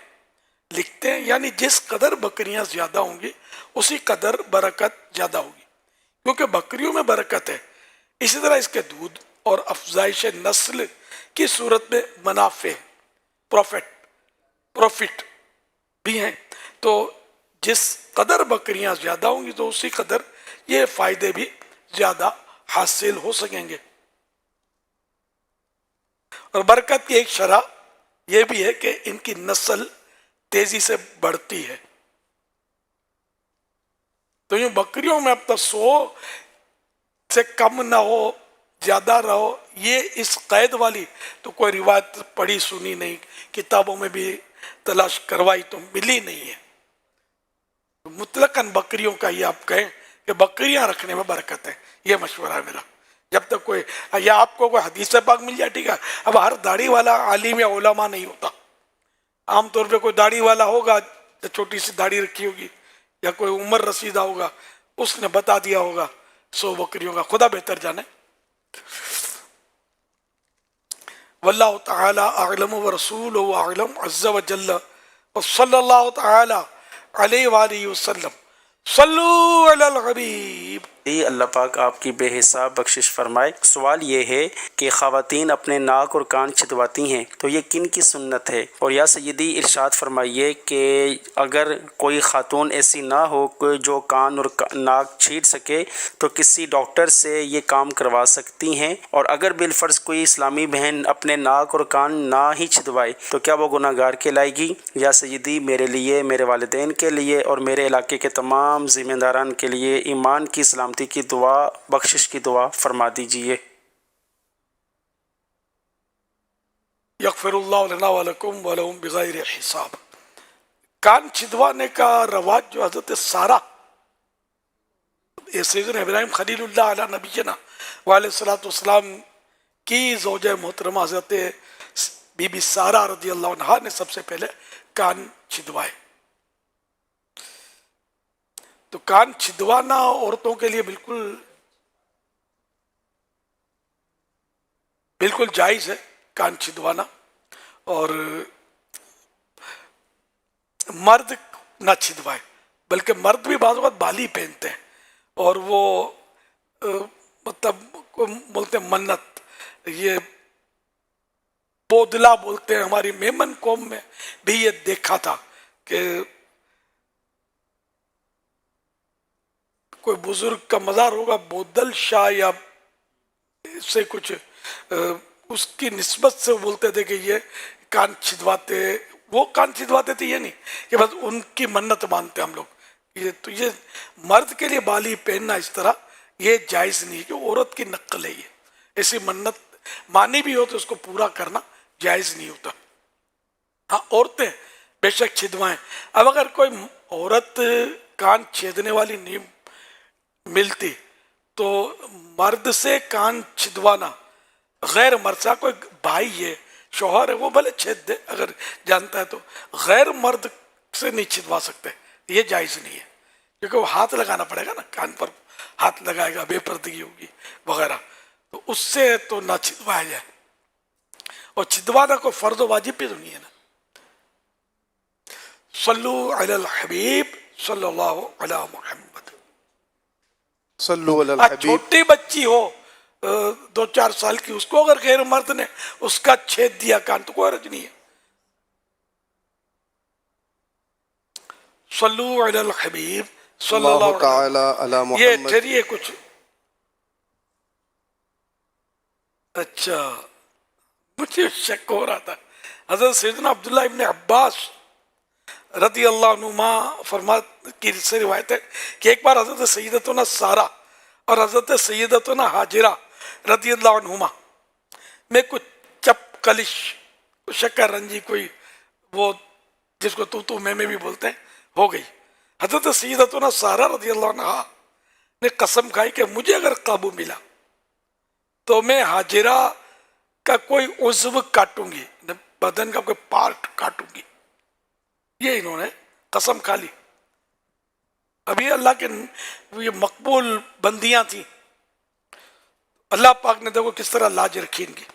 لکھتے ہیں یعنی جس قدر بکریاں زیادہ ہوں گی اسی قدر برکت زیادہ ہوگی، کیونکہ بکریوں میں برکت ہے. اسی طرح اس کے دودھ اور افزائش نسل کی صورت میں منافع پروفٹ بھی ہیں. تو جس قدر بکریاں زیادہ ہوں گی تو اسی قدر یہ فائدے بھی زیادہ حاصل ہو سکیں گے. اور برکت کی ایک شرح یہ بھی ہے کہ ان کی نسل تیزی سے بڑھتی ہے. تو یہ بکریوں میں اب تک 100 سے کم نہ ہو زیادہ رہو، یہ اس قید والی تو کوئی روایت پڑھی سنی نہیں، کتابوں میں بھی تلاش کروائی تو ملی نہیں ہے. مطلقاً بکریوں کا یہ آپ کہیں کہ بکریاں رکھنے میں برکت ہے، یہ مشورہ ہے میرا. جب تک کوئی یا آپ کو کوئی حدیث پاک مل جائے ٹھیک ہے. اب ہر داڑھی والا عالم یا علماء نہیں ہوتا. عام طور پہ کوئی داڑھی والا ہوگا، چھوٹی سی داڑھی رکھی ہوگی یا کوئی عمر رسیدہ ہوگا، اس نے بتا دیا ہوگا 100 بکریوں کا، خدا بہتر جانے. واللہ تعالی اعلم ورسولہ اعلم عز وجل وصلی اللہ تعالی علیہ وآلہ وسلم. صلو علی الحبیب. اللہ پاک آپ کی بے حساب بخشش فرمائے. سوال یہ ہے کہ خواتین اپنے ناک اور کان چھدواتی ہیں تو یہ کن کی سنت ہے؟ اور یا سیدی ارشاد فرمائیے کہ اگر کوئی خاتون ایسی نہ ہو جو کان اور ناک چھید سکے تو کسی ڈاکٹر سے یہ کام کروا سکتی ہیں؟ اور اگر بالفرض کوئی اسلامی بہن اپنے ناک اور کان نہ ہی چھدوائے تو کیا وہ گناہ گار کہلائے گی؟ یا سیدی میرے لیے، میرے والدین کے لیے اور میرے علاقے کے تمام ذمہ داران کے لیے ایمان کی سلامتی کی دعا، بخشش کی دعا فرما دیجئے. یغفر اللہ لنا ولکم ولہم بغیر حساب. کان چھدوانے کا رواج جو حضرت سارہ سیدنا ابراہیم خلیل اللہ علیہ نبینا وعلیہ الصلوۃ والسلام کی زوجہ محترمہ حضرت بی بی سارہ رضی اللہ عنہا نے سب سے پہلے کان چھدوائے. تو کان چھدوانا عورتوں کے لیے بالکل جائز ہے کان چھدوانا. اور مرد نہ چھدوائے، بلکہ مرد بھی بعض اوقات بالی پہنتے ہیں اور وہ مطلب بولتے ہیں منت، یہ بودلا بولتے ہیں. ہماری میمن قوم میں بھی یہ دیکھا تھا کہ کوئی بزرگ کا مزار ہوگا بودل شاہ یا سے کچھ اس کی نسبت سے بولتے تھے کہ یہ کان چھدواتے، وہ کان چھدواتے تھے، یہ نہیں کہ بس ان کی منت مانتے ہم لوگ. تو یہ مرد کے لیے بالی پہننا اس طرح یہ جائز نہیں کہ عورت کی نقل ہے. یہ ایسی منت مانی بھی ہو تو اس کو پورا کرنا جائز نہیں ہوتا. ہاں عورتیں بے شک چھدوائیں. اب اگر کوئی عورت کان چھیدنے والی نہیں ملتی تو مرد سے کان چھدوانا غیر مرد سے، کوئی بھائی ہے شوہر ہے وہ بھلے چھید دے اگر جانتا ہے، تو غیر مرد سے نہیں چھدوا سکتے، یہ جائز نہیں ہے. کیونکہ وہ ہاتھ لگانا پڑے گا نا، کان پر ہاتھ لگائے گا، بے پردگی ہوگی وغیرہ، تو اس سے تو نہ چھدوایا جائے. اور چھدوانا کوئی فرض و واجب بھی تو نہیں ہے نا. صلو علی الحبیب صلی اللہ علی محمد. صلو علی الحبیب. چھوٹی بچی ہو 2-4 سال کی، اس کو اگر غیر مرد نے اس کا چھید دیا کان تو کوئی حرج نہیں ہے. صلو علی الحبیب صلی اللہ تعالی علی یہ محمد. ٹھہریے کچھ اچھا مجھے شک ہو رہا تھا. حضرت سیدنا عبداللہ ابن عباس رضی اللہ عنہما کی سے روایت ہے کہ ایک بار حضرت سیدتنا سارہ اور حضرت سیدتنا حاجرہ رضی اللہ عنہما میں کچھ چپ کلش شکر رنجی کوئی وہ جس کو تو میں بھی بولتے ہیں ہو گئی. حضرت سیدتنا سارہ رضی اللہ عنہا نے قسم کھائی کہ مجھے اگر قابو ملا تو میں حاجرہ کا کوئی عضو کاٹوں گی, بدن کا کوئی پارٹ کاٹوں گی. یہ انہوں نے قسم کھا لی. ابھی اللہ کے یہ مقبول بندیاں تھیں, اللہ پاک نے دیکھو کس طرح لاج رکھی ان کی.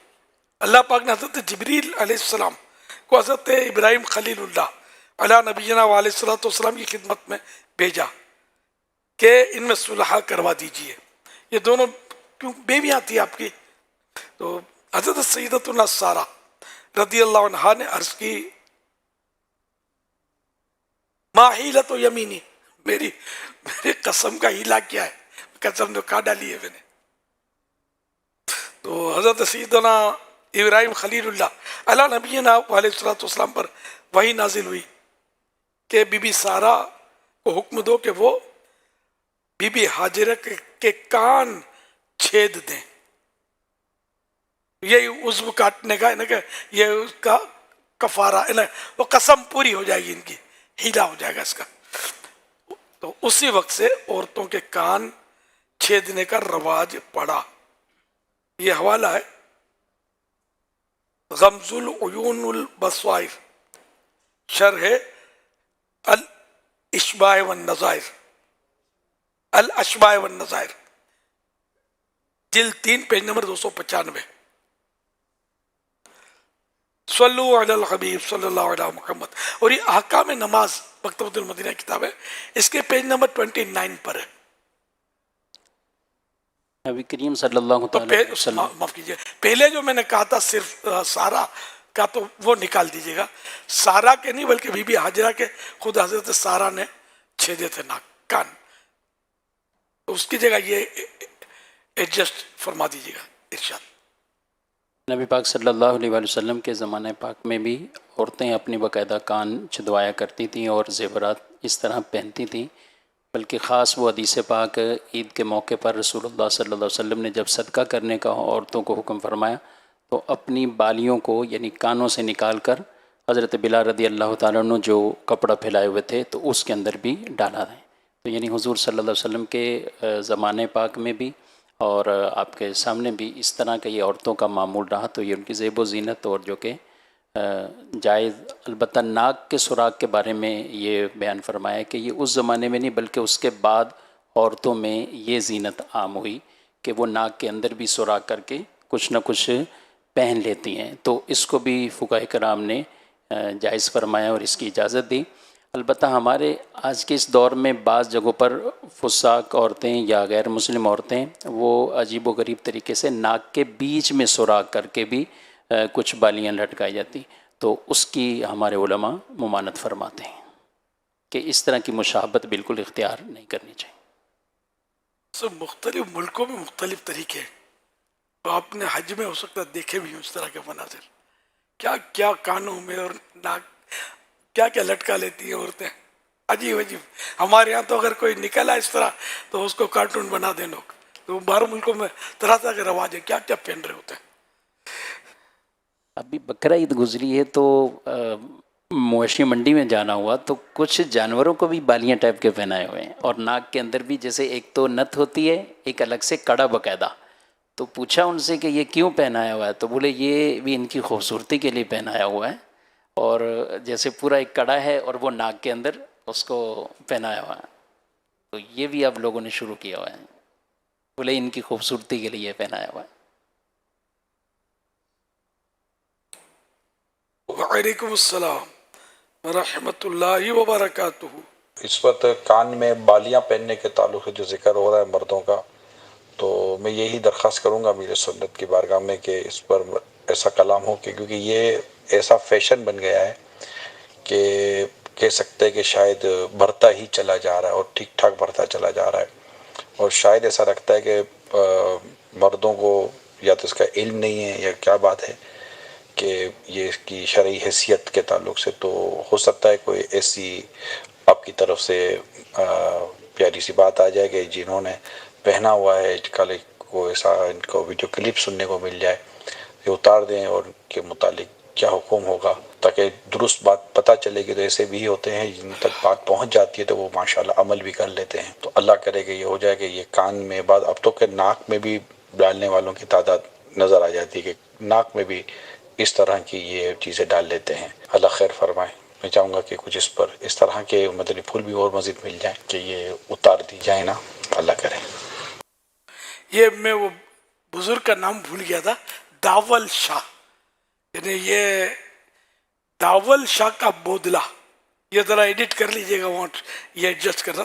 اللہ پاک نے حضرت جبریل علیہ السلام کو حضرت ابراہیم خلیل اللہ علیہ نبینا علیہ الصلوۃ والسلام کی خدمت میں بھیجا کہ ان میں صلح کروا دیجئے. یہ دونوں کیوں بیویاں تھیں آپ کی. تو حضرت سیدتنا سارہ رضی اللہ عنہا نے عرض کی ما حیلت و یمینی, میری قسم کا ہیلا کیا ہے, قسم تو کھا ڈالی ہے میں نے. تو حضرت سیدنا ابراہیم خلیل اللہ علیہ نبینا علیہ الصلوۃ والسلام پر وحی نازل ہوئی کہ بی بی سارہ کو حکم دو کہ وہ بی بی حاجرہ کے کان چھید دیں. یہی عضو کاٹنے کا ہے نا کہ یہ اس کا کفارہ ہے نا, وہ قسم پوری ہو جائے گی, ان کی ہیلا ہو جائے گا اس کا. تو اسی وقت سے عورتوں کے کان چھیدنے کا رواج پڑا. یہ حوالہ ہے غمز العیون البصائر شرح الاشباع والنظائر, الاشباع والنظائر جلد 3 پیج نمبر 295. صلو علی الحبیب صلی اللہ علیہ محمد. اور یہ احکام نماز مکتبۃ المدینہ کتاب ہے, اس کے پیج نمبر 29 پر ہے. نبی کریم صلی اللہ تعالی علیہ وسلم, معاف کیجیے, پہلے جو میں نے کہا تھا صرف سارہ کا تو وہ نکال دیجیے گا. سارہ کے نہیں بلکہ بی بی حاجرہ کے خود حضرت سارہ نے چھیدے تھے کان, تو اس کی جگہ یہ ایڈجسٹ فرما دیجیے گا. ارشاد. نبی پاک صلی اللہ علیہ وآلہ وسلم کے زمانہ پاک میں بھی عورتیں اپنی باقاعدہ کان چھدوایا کرتی تھیں اور زیورات اس طرح پہنتی تھیں. بلکہ خاص وہ حدیث پاک عید کے موقع پر رسول اللہ صلی اللہ علیہ وسلم نے جب صدقہ کرنے کا عورتوں کو حکم فرمایا تو اپنی بالیوں کو یعنی کانوں سے نکال کر حضرت بلال رضی اللہ تعالیٰ عنہ جو کپڑا پھیلائے ہوئے تھے تو اس کے اندر بھی ڈالا ہے. تو یعنی حضور صلی اللہ علیہ وسلم کے زمانے پاک میں بھی اور آپ کے سامنے بھی اس طرح کا یہ عورتوں کا معمول رہا. تو یہ ان کی زیب و زینت اور جو کہ جائز. البتہ ناک کے سوراخ کے بارے میں یہ بیان فرمایا کہ یہ اس زمانے میں نہیں بلکہ اس کے بعد عورتوں میں یہ زینت عام ہوئی کہ وہ ناک کے اندر بھی سوراخ کر کے کچھ نہ کچھ پہن لیتی ہیں. تو اس کو بھی فقہاء کرام نے جائز فرمایا اور اس کی اجازت دی. البتہ ہمارے آج کے اس دور میں بعض جگہوں پر فساق عورتیں یا غیر مسلم عورتیں وہ عجیب و غریب طریقے سے ناک کے بیچ میں سوراخ کر کے بھی کچھ بالیاں لٹکائی جاتی. تو اس کی ہمارے علماء ممانعت فرماتے ہیں کہ اس طرح کی مشابہت بالکل اختیار نہیں کرنی چاہیے. سب مختلف ملکوں میں مختلف طریقے ہیں. تو آپ نے حج میں ہو سکتا ہے دیکھے بھی ہوں اس طرح کے مناظر, کیا کیا کانوں میں اور ناک کیا کیا لٹکا لیتی ہیں عورتیں, عجیب عجیب. ہمارے یہاں تو اگر کوئی نکلا اس طرح تو اس کو کارٹون بنا دیں لوگ. تو باہر ملکوں میں طرح طرح کے رواج ہیں, کیا کیا پہن رہے ہوتے ہیں. ابھی بقرہ عید گزری ہے تو مویشی منڈی میں جانا ہوا تو کچھ جانوروں کو بھی بالیاں ٹائپ کے پہنائے ہوئے ہیں اور ناک کے اندر بھی جیسے ایک تو نت ہوتی ہے ایک الگ سے کڑا باقاعدہ. تو پوچھا ان سے کہ یہ کیوں پہنایا ہوا ہے تو بولے یہ بھی ان کی خوبصورتی کے لیے پہنایا ہوا ہے اور جیسے پورا ایک کڑا ہے اور وہ ناک کے اندر اس کو پہنایا ہوا ہے. تو یہ بھی اب لوگوں نے شروع کیا ہوا ہے, بولے ان کی خوبصورتی کے لیے پہنایا ہوا ہے. وعلیکم السلام ورحمۃ اللہ وبرکاتہ. اس وقت کان میں بالیاں پہننے کے تعلق سے جو ذکر ہو رہا ہے مردوں کا, تو میں یہی درخواست کروں گا امیر سنت کی بارگاہ میں کہ اس پر ایسا کلام ہو کہ کیونکہ یہ ایسا فیشن بن گیا ہے کہ کہہ سکتے ہیں کہ شاید بڑھتا ہی چلا جا رہا ہے اور ٹھیک ٹھاک بڑھتا چلا جا رہا ہے. اور شاید ایسا لگتا ہے کہ مردوں کو یا تو اس کا علم نہیں ہے یا کیا بات ہے کہ یہ اس کی شرعی حیثیت کے تعلق سے، تو ہو سکتا ہے کوئی ایسی آپ کی طرف سے پیاری سی بات آ جائے کہ جنہوں نے پہنا ہوا ہے کل کو ایسا ان کو ویڈیو کلپ سننے کو مل جائے، یہ اتار دیں اور ان کے متعلق کیا حکم ہوگا تاکہ درست بات پتہ چلے کہ تو ایسے بھی ہوتے ہیں جن تک بات پہنچ جاتی ہے تو وہ ماشاءاللہ عمل بھی کر لیتے ہیں. تو اللہ کرے کہ یہ ہو جائے کہ یہ کان میں بعد اب تو کہ ناک میں بھی ڈالنے والوں کی تعداد نظر آ جاتی ہے کہ ناک میں بھی اس طرح کی یہ چیزیں ڈال لیتے ہیں. اللہ خیر فرمائے. میں چاہوں گا کہ کچھ اس پر اس طرح کے مدنی پھول بھی اور مزید مل جائیں کہ یہ اتار دی جائے نا. اللہ کرے. یہ میں وہ بزرگ کا نام بھول گیا تھا، داول شاہ، یعنی یہ داول شاہ کا بودلا، یہ ذرا ایڈٹ کر لیجئے گا وہاں، یہ ایڈجسٹ کرنا.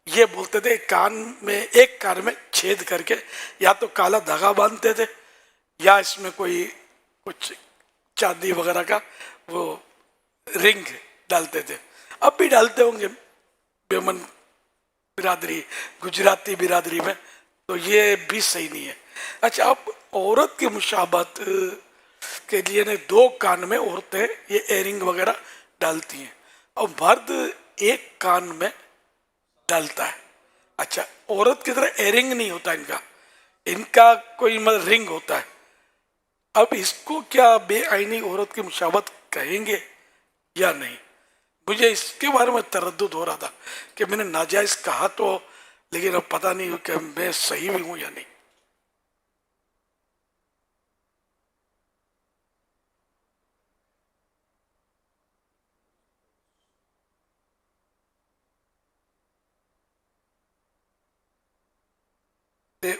یہ بولتے تھے کان میں ایک کان میں چھید کر کے یا تو کالا دھاگا باندھتے تھے یا اس میں کوئی کچھ چاندی وغیرہ کا وہ رنگ ڈالتے تھے. اب بھی ڈالتے ہوں گے بیمن برادری، گجراتی برادری میں، تو یہ بھی صحیح نہیں ہے. اچھا، اب عورت کی مشابہت کے لیے نے دو کان میں عورتیں یہ ایئرنگ وغیرہ ڈالتی ہیں اور مرد ایک کان میں ڈالتا ہے. اچھا، عورت کی طرح ایئرنگ نہیں ہوتا ان کا کوئی رنگ ہوتا ہے. اب اس کو کیا بے آئینی عورت کی مشابہت کہیں گے یا نہیں؟ مجھے اس کے بارے میں تردد ہو رہا تھا کہ میں نے ناجائز کہا تو، لیکن اب پتہ نہیں کہ میں صحیح بھی ہوں یا نہیں.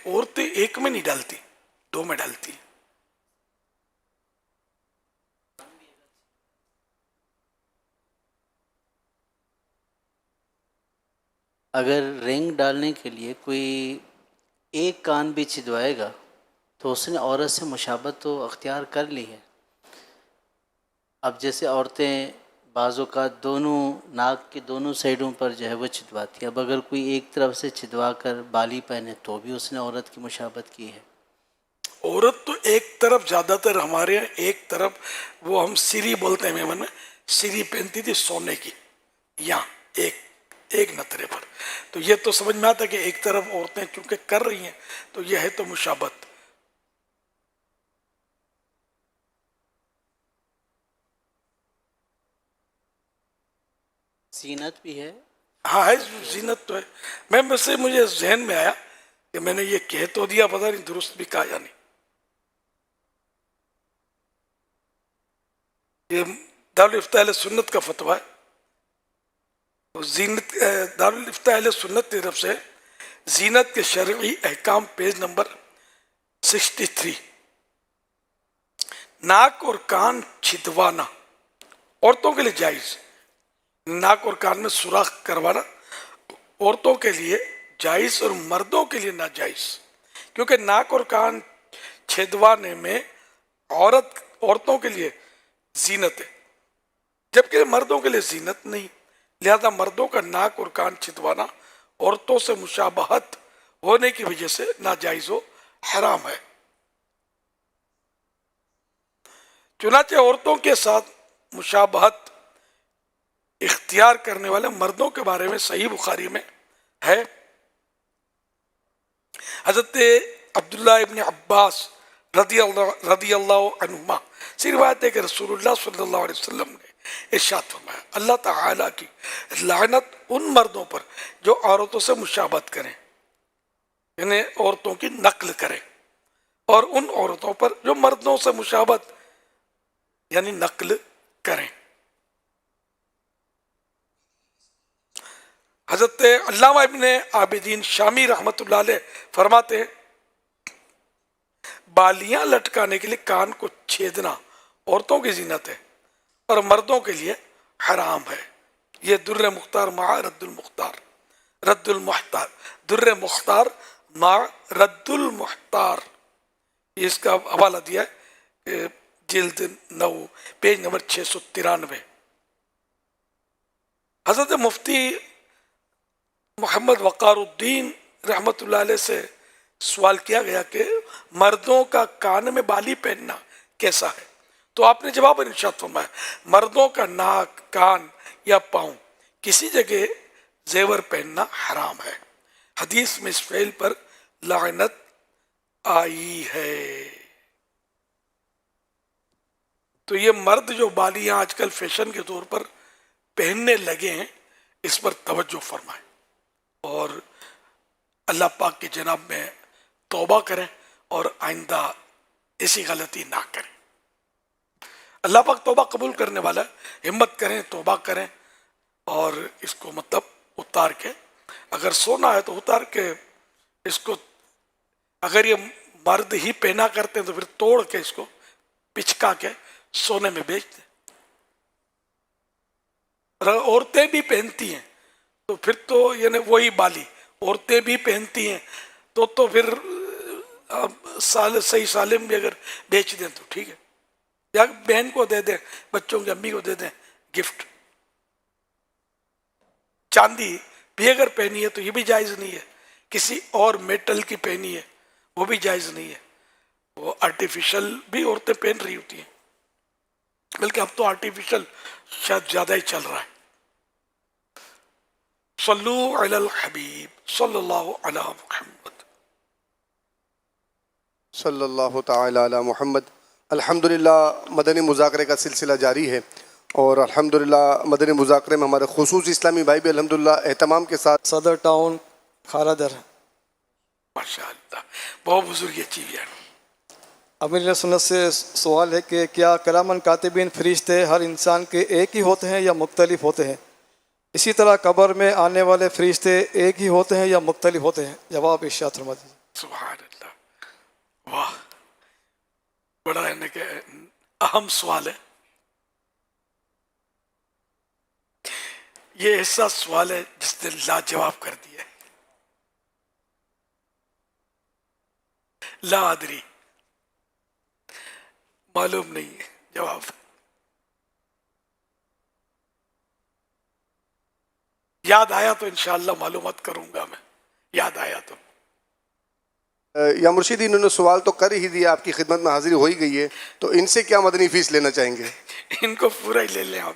عورتیں ایک میں نہیں ڈالتی، دو میں ڈالتی. اگر رنگ ڈالنے کے لیے کوئی ایک کان بھی چھدوائے گا تو اس نے عورت سے مشابہت تو اختیار کر لی ہے. اب جیسے عورتیں بعض اوقات دونوں ناک کے دونوں سائڈوں پر جو ہے وہ چھدواتی ہیں، اب اگر کوئی ایک طرف سے چھدوا کر بالی پہنے تو بھی اس نے عورت کی مشابہت کی ہے. عورت تو ایک طرف، زیادہ تر ہمارے یہاں ایک طرف، وہ ہم سری بولتے ہیں میمن میں، سری پہنتی تھی سونے کی یہاں ایک نترے پر. تو یہ تو سمجھ میں آتا کہ ایک طرف عورتیں چونکہ کر رہی ہیں تو یہ ہے تو مشابہت. زینت بھی ہے. ہاں ہے، زینت تو ہے. میں بس مجھے ذہن میں آیا کہ میں نے یہ کہہ تو دیا، پتہ نہیں درست بھی کہا یا نہیں. یہ دارالفتہ اہل سنت کا فتویٰ ہے. زینت دارالفتہ اہل سنت کی طرف سے زینت کے شرعی احکام پیج نمبر 63. ناک اور کان چھدوانا عورتوں کے لیے جائز. ناک اور کان میں سوراخ کروانا عورتوں کے لیے جائز اور مردوں کے لیے ناجائز، کیونکہ ناک اور کان چھدوانے میں عورتوں کے لیے زینت ہے جبکہ مردوں کے لیے زینت نہیں. لہذا مردوں کا ناک اور کان چھدوانا عورتوں سے مشابہت ہونے کی وجہ سے ناجائز و حرام ہے. چنانچہ عورتوں کے ساتھ مشابہت اختیار کرنے والے مردوں کے بارے میں صحیح بخاری میں ہے. حضرت عبداللہ ابن عباس رضی اللہ عنہما سے روایت ہے کہ رسول اللہ صلی اللہ علیہ وسلم نے ارشاد فرمایا، اللہ تعالیٰ کی لعنت ان مردوں پر جو عورتوں سے مشابہت کریں، یعنی عورتوں کی نقل کریں، اور ان عورتوں پر جو مردوں سے مشابہت یعنی نقل کریں. حضرت علامہ ابن عابدین شامی رحمۃ اللہ علیہ فرماتے ہیں، بالیاں لٹکانے کے لیے کان کو چھیدنا عورتوں کی زینت ہے اور مردوں کے لیے حرام ہے. یہ در مختار مع رد المختار در مختار مع رد المختار، یہ اس کا حوالہ دیا ہے جلد 9 پیج نمبر 693. حضرت مفتی محمد وقار الدین رحمۃ اللہ علیہ سے سوال کیا گیا کہ مردوں کا کان میں بالی پہننا کیسا ہے، تو آپ نے جواب ارشاد فرمایا مردوں کا ناک، کان یا پاؤں کسی جگہ زیور پہننا حرام ہے، حدیث میں اس فعل پر لعنت آئی ہے۔ تو یہ مرد جو بالیاں آج کل فیشن کے طور پر پہننے لگے ہیں، اس پر توجہ فرمائیں اور اللہ پاک کی جناب میں توبہ کریں اور آئندہ ایسی غلطی نہ کریں۔ اللہ پاک توبہ قبول کرنے والا ہے، ہمت کریں، توبہ کریں اور اس کو مطلب اتار کے، اگر سونا ہے تو اتار کے اس کو، اگر یہ مرد ہی پہنا کرتے ہیں تو پھر توڑ کے اس کو پچکا کے سونے میں بیچ دیں۔ اور عورتیں بھی پہنتی ہیں تو پھر تو یعنی وہی بالی عورتیں بھی پہنتی ہیں تو پھر صحیح سالم بھی اگر بیچ دیں تو ٹھیک ہے، یا بہن کو دے دیں، بچوں کی امی کو دے دیں گفٹ۔ چاندی بھی اگر پہنی ہے تو یہ بھی جائز نہیں ہے، کسی اور میٹل کی پہنی ہے وہ بھی جائز نہیں ہے، وہ آرٹیفیشل بھی عورتیں پہن رہی ہوتی ہیں، بلکہ اب تو آرٹیفیشل شاید زیادہ ہی چل رہا ہے۔ صلو علی الحبیب صلی اللہ علی محمد صلی اللہ تعالی علی محمد۔ الحمدللہ مدنی مذاکرے کا سلسلہ جاری ہے اور الحمدللہ مدنی مذاکرے میں ہمارے خصوصی اسلامی بھائی بھی الحمدللہ اہتمام کے ساتھ صدر ٹاؤن کھارا در۔ ماشاء اللہ، بہت بزرگی اچھی ہے۔ امیر سنت سے سوال ہے کہ کیا کلامن کاتبین فرشتے ہر انسان کے ایک ہی ہوتے ہیں یا مختلف ہوتے ہیں؟ اسی طرح قبر میں آنے والے فرشتے ایک ہی ہوتے ہیں یا مختلف ہوتے ہیں؟ جواب ارشاد فرما دیجیے۔ سبحان اللہ، واہ، بڑا ہے کہ اہم سوال ہے یہ، ایسا سوال ہے جس نے لاجواب کر دیا ہے۔ لا ادری، معلوم نہیں ہے جواب۔ یاد آیا تو انشاءاللہ معلومات کروں گا میں، یاد آیا تو۔ یا مرشید انہوں نے سوال تو کر ہی دیا، آپ کی خدمت میں حاضری ہو ہی گئی ہے، تو ان سے کیا مدنی فیس لینا چاہیں گے؟ ان کو پورا ہی لے لیں آپ۔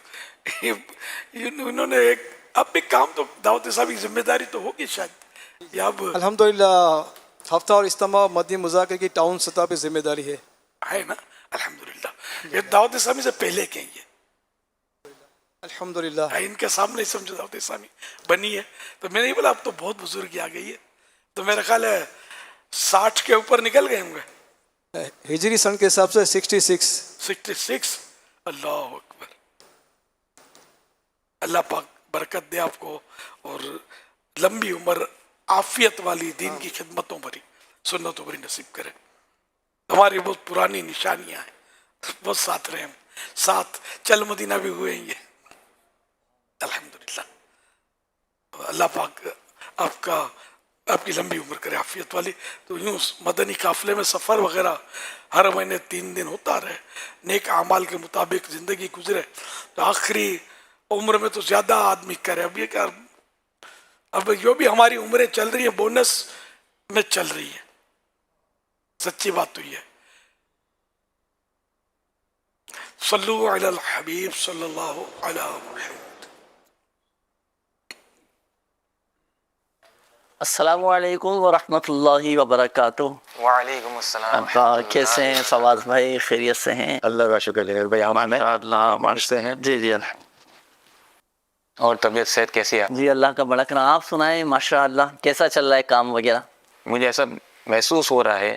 انہوں نے ایک اب بھی کام تو دعوت صاحب کی ذمہ داری تو ہوگی شاید، یا اب الحمدللہ ہفتہ اور اجتماع مدنی مذاکرے کی ٹاؤن سطح پہ ذمہ داری ہے نا؟ الحمدللہ یہ دعوت اسلامی سے پہلے کے ہیں، الحمدللہ ان کے سامنے سمجھو دعوت اسلامی بنی ہے، تو میں نہیں بولا اب تو بہت بزرگی آ گئی ہے، تو میرا خیال ہے 60 کے اوپر نکل گئے ہوں گے، ہجری سن کے حساب سے 66۔ اللہ اکبر، اللہ پاک برکت دے آپ کو اور لمبی عمر، عافیت والی دین کی خدمتوں بھری، سنتوں بھری نصیب کرے۔ ہماری بہت پرانی نشانیاں ہیں، بہت ساتھ رہے ہم، ساتھ چل مدینہ بھی ہوئے ہیں یہ، الحمدللہ۔ اللہ پاک آپ کی لمبی عمر کرے، عافیت والی۔ تو یوں مدنی قافلے میں سفر وغیرہ ہر مہینے 3 دن ہوتا رہے، نیک اعمال کے مطابق زندگی گزرے، تو آخری عمر میں تو زیادہ آدمی کرے۔ اب یہ کہ اب جو بھی ہماری عمریں چل رہی ہیں بونس میں چل رہی ہے، سچی بات تو یہ ہے۔ صلو علی الحبیب صلی اللہ علی محمد۔ السلام علیکم ورحمۃ اللہ وبرکاتہ۔ وعلیکم السلام۔ کیسے ہیں فواز بھائی؟ خیریت سے ہیں؟ اللہ کا شکر ہے بھائی، امان ہے؟ اللہ سے ہیں جی جی اور طبیعت صحت کیسی ہے؟ جی اللہ کا بڑا کرم، آپ سنائیں ماشاء اللہ کیسا چل رہا ہے کام وغیرہ؟ مجھے ایسا محسوس ہو رہا ہے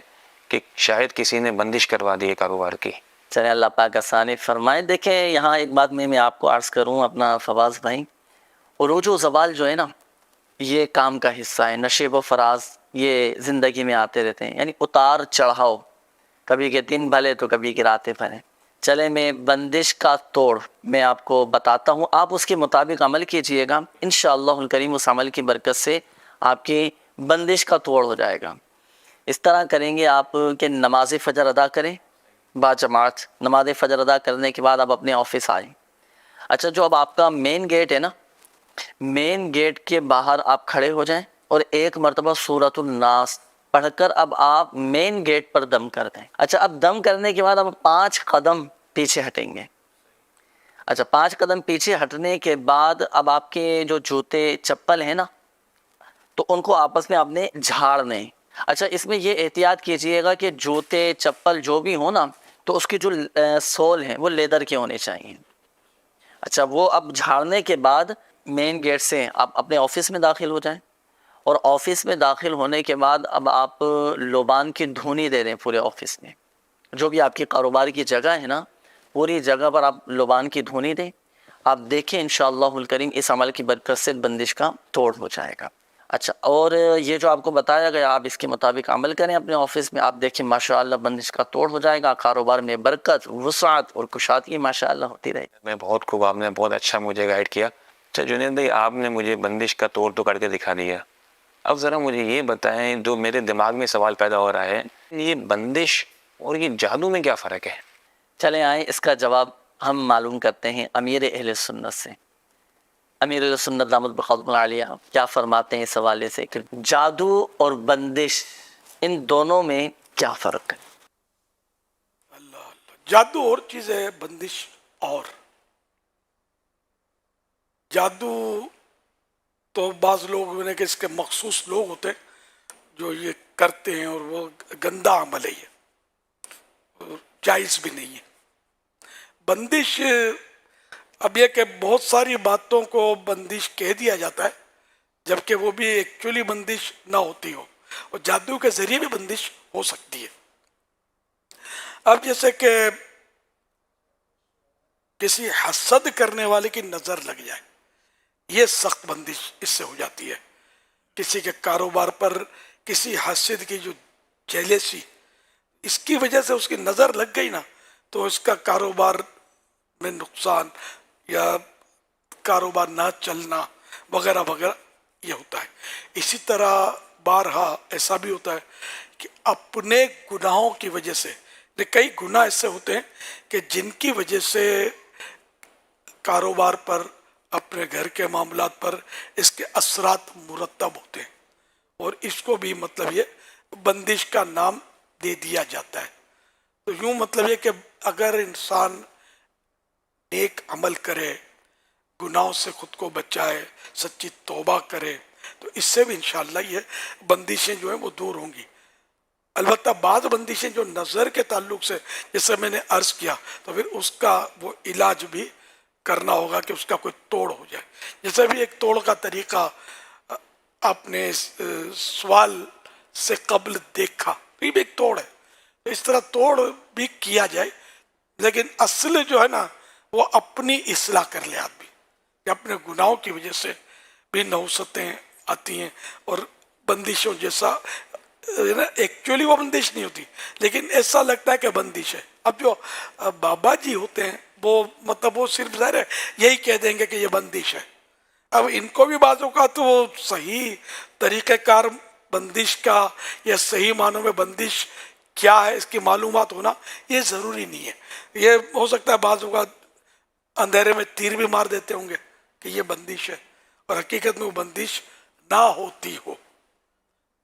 کہ شاید کسی نے بندش کروا دی ہے کاروبار کی۔ چلے اللہ پاک آسانی فرمائے۔ دیکھیں یہاں ایک بات میں آپ کو عرض کروں اپنا فواز بھائی، عروج و زوال جو ہے نا یہ کام کا حصہ ہے، نشیب و فراز یہ زندگی میں آتے رہتے ہیں، یعنی اتار چڑھاؤ، کبھی کے دن بھلے تو کبھی کی راتیں بھلے۔ چلے میں بندش کا توڑ میں آپ کو بتاتا ہوں، آپ اس کے مطابق عمل کیجئے گا، انشاءاللہ الکریم اس عمل کی برکت سے آپ کی بندش کا توڑ ہو جائے گا۔ اس طرح کریں گے آپ کہ نماز فجر ادا کریں با جماعت، نماز فجر ادا کرنے کے بعد آپ اپنے آفس آئیں۔ اچھا جو اب آپ کا مین گیٹ ہے نا، مین گیٹ کے باہر آپ کھڑے ہو جائیں اور ایک مرتبہ سورۃ الناس پڑھ کر اب آپ مین گیٹ پر دم کر دیں. اچھا اب دم کرنے کے بعد اب 5 قدم پیچھے ہٹیں گے. اچھا 5 قدم پیچھے ہٹنے کے بعد اب آپ کے جو جوتے چپل ہیں نا تو ان کو آپس میں آپ نے جھاڑنے. اچھا اس میں یہ احتیاط کیجئے گا کہ جوتے چپل جو بھی ہو نا تو اس کی جو سول ہیں وہ لیدر کے ہونے چاہیے. اچھا وہ اب جھاڑنے کے بعد مین گیٹ سے آپ اپنے آفس میں داخل ہو جائیں اور آفس میں داخل ہونے کے بعد اب آپ لوبان کی دھونی دے دیں پورے آفس میں. جو بھی آپ کی کاروبار کی جگہ ہے نا پوری جگہ پر آپ لوبان کی دھونی دیں. آپ دیکھیں انشاءاللہ الکریم اس عمل کی برکت سے بندش کا توڑ ہو جائے گا. اچھا اور یہ جو آپ کو بتایا گیا آپ اس کے مطابق عمل کریں اپنے آفس میں. آپ دیکھیں ماشاءاللہ بندش کا توڑ ہو جائے گا. کاروبار میں برکت وسعت اور کشادگی ماشاءاللہ ہوتی رہے. میں بہت خوب، آپ نے بہت اچھا مجھے گائیڈ کیا. اچھا جنید بھائی آپ نے مجھے بندش کا توڑ تو کر کے دکھا دیا. اب ذرا مجھے یہ بتائیں جو میرے دماغ میں سوال پیدا ہو رہا ہے یہ بندش اور یہ جادو میں کیا فرق ہے؟ چلیں آئیں اس کا جواب ہم معلوم کرتے ہیں امیر اہل سنت سے. امیر اہل سنت دامت بقدم العالیہ کیا فرماتے ہیں اس حوالے سے کہ جادو اور بندش ان دونوں میں کیا فرق ہے؟ جادو اور چیز ہے، بندش اور. جادو تو بعض لوگ کہ اس کے مخصوص لوگ ہوتے ہیں جو یہ کرتے ہیں اور وہ گندا عمل ہے، یہ جائز بھی نہیں ہے. بندش اب یہ کہ بہت ساری باتوں کو بندش کہہ دیا جاتا ہے جبکہ وہ بھی ایکچولی بندش نہ ہوتی ہو، اور جادو کے ذریعے بھی بندش ہو سکتی ہے. اب جیسے کہ کسی حسد کرنے والے کی نظر لگ جائے، یہ سخت بندش اس سے ہو جاتی ہے. کسی کے کاروبار پر کسی حسد کی جو جیلسی اس کی وجہ سے اس کی نظر لگ گئی نا تو اس کا کاروبار میں نقصان یا کاروبار نہ چلنا وغیرہ وغیرہ یہ ہوتا ہے. اسی طرح بارہا ایسا بھی ہوتا ہے کہ اپنے گناہوں کی وجہ سے کئی گناہ ایسے ہوتے ہیں کہ جن کی وجہ سے کاروبار پر اپنے گھر کے معاملات پر اس کے اثرات مرتب ہوتے ہیں اور اس کو بھی مطلب یہ بندش کا نام دے دیا جاتا ہے. تو یوں مطلب یہ کہ اگر انسان نیک عمل کرے، گناہوں سے خود کو بچائے، سچی توبہ کرے تو اس سے بھی انشاءاللہ یہ بندشیں جو ہیں وہ دور ہوں گی. البتہ بعض بندشیں جو نظر کے تعلق سے جیسے میں نے عرض کیا تو پھر اس کا وہ علاج بھی کرنا ہوگا کہ اس کا کوئی توڑ ہو جائے. جیسے بھی ایک توڑ کا طریقہ آپ نے سوال سے قبل دیکھا تو یہ بھی ایک توڑ ہے، تو اس طرح توڑ بھی کیا جائے. لیکن اصل جو ہے نا وہ اپنی اصلاح کر لے آدمی کہ اپنے گناہوں کی وجہ سے بھی نحوستیں آتی ہیں اور بندشوں جیسا ایکچولی وہ بندش نہیں ہوتی لیکن ایسا لگتا ہے کہ بندش ہے. اب جو بابا جی ہوتے ہیں وہ مطلب وہ صرف ظاہر ہے یہی کہہ دیں گے کہ یہ بندش ہے. اب ان کو بھی بعض اوقات وہ صحیح طریقہ کار بندش کا یا صحیح معنوں میں بندش کیا ہے اس کی معلومات ہونا یہ ضروری نہیں ہے. یہ ہو سکتا ہے بعض اوقات اندھیرے میں تیر بھی مار دیتے ہوں گے کہ یہ بندش ہے اور حقیقت میں وہ بندش نہ ہوتی ہو.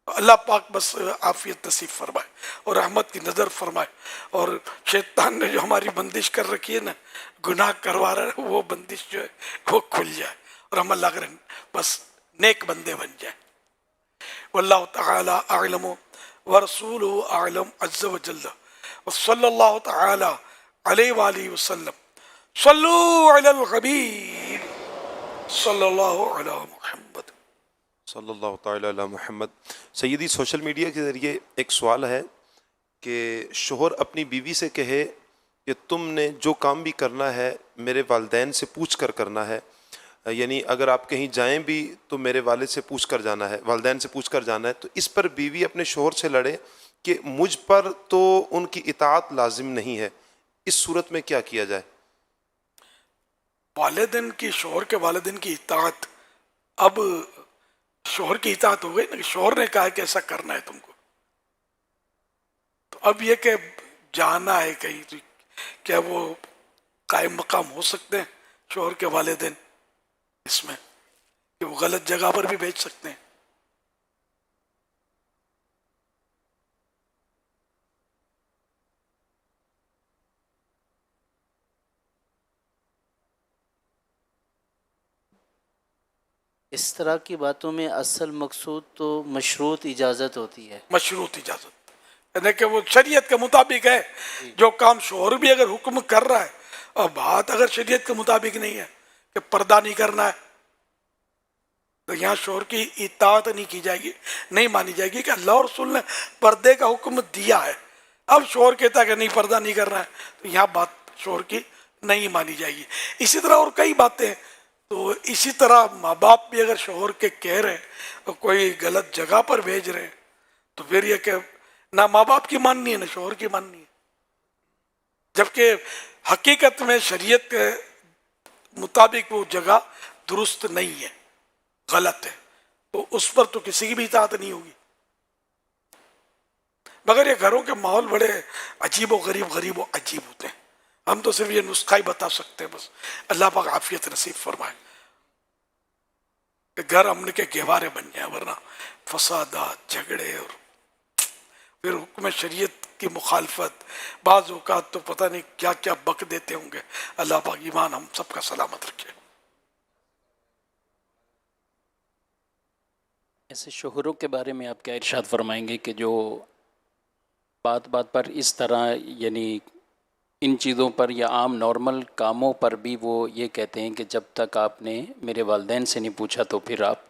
اللہ پاک بس عافیت نصیب فرمائے اور رحمت کی نظر فرمائے. اور شیطان نے جو ہماری بندش کر رکھی ہے نا گناہ کروا رہا ہے وہ بندش جو ہے وہ کھل جائے اور ہم اللہ کریں بس نیک بندے بن جائیں. واللہ تعالی اعلم ورسولہ اعلم عز وجل وصلی اللہ تعالی علیہ وآلہ وسلم. صلو علی الحبیب صلی اللہ علی محمد صلی اللہ تعالی علی محمد. سیدی سوشل میڈیا کے ذریعے ایک سوال ہے کہ شوہر اپنی بیوی سے کہے کہ تم نے جو کام بھی کرنا ہے میرے والدین سے پوچھ کر کرنا ہے، یعنی اگر آپ کہیں جائیں بھی تو میرے والد سے پوچھ کر جانا ہے، والدین سے پوچھ کر جانا ہے. تو اس پر بیوی اپنے شوہر سے لڑے کہ مجھ پر تو ان کی اطاعت لازم نہیں ہے، اس صورت میں کیا کیا جائے؟ والدین کی شوہر کے والدین کی اطاعت، اب شوہر کی اطاعت ہو گئی نا کہ شوہر نے کہا کہ ایسا کرنا ہے تم کو، تو اب یہ کہ جانا ہے کہیں تو کیا وہ قائم مقام ہو سکتے ہیں شوہر کے والدین اس میں کہ وہ غلط جگہ پر بھی بھیج سکتے ہیں؟ اس طرح کی باتوں میں اصل مقصود تو مشروط اجازت ہوتی ہے. مشروط اجازت یعنی کہ وہ شریعت کے مطابق ہے. جو کام شوہر بھی اگر حکم کر رہا ہے اور بات اگر شریعت کے مطابق نہیں ہے کہ پردہ نہیں کرنا ہے تو یہاں شوہر کی اطاعت نہیں کی جائے گی, نہیں مانی جائے گی کہ اللہ اور رسول نے پردے کا حکم دیا ہے. اب شوہر کہتا ہے کہ نہیں پردہ نہیں کرنا ہے تو یہاں بات شوہر کی نہیں مانی جائے گی. اسی طرح اور کئی باتیں ہیں. تو اسی طرح ماں باپ بھی اگر شوہر کے کہہ رہے ہیں اور کوئی غلط جگہ پر بھیج رہے ہیں تو پھر یہ کہ نہ ماں باپ کی ماننی ہے نہ شوہر کی ماننی ہے, جبکہ حقیقت میں شریعت کے مطابق وہ جگہ درست نہیں ہے, غلط ہے, تو اس پر تو کسی کی بھی اطاعت نہیں ہوگی. مگر یہ گھروں کے ماحول بڑے عجیب و غریب و عجیب ہوتے ہیں. ہم تو صرف یہ نسخہ ہی بتا سکتے ہیں بس. اللہ پاک عافیت نصیب فرمائے کہ گھر امن کے گہوارے بن جائیں, ورنہ فسادات, جھگڑے اور پھر حکم شریعت کی مخالفت, بعض اوقات تو پتہ نہیں کیا کیا بک دیتے ہوں گے. اللہ پاک ایمان ہم سب کا سلامت رکھے. ایسے شوہروں کے بارے میں آپ کیا ارشاد فرمائیں گے کہ جو بات بات پر اس طرح یعنی ان چیزوں پر یا عام نارمل کاموں پر بھی وہ یہ کہتے ہیں کہ جب تک آپ نے میرے والدین سے نہیں پوچھا تو پھر آپ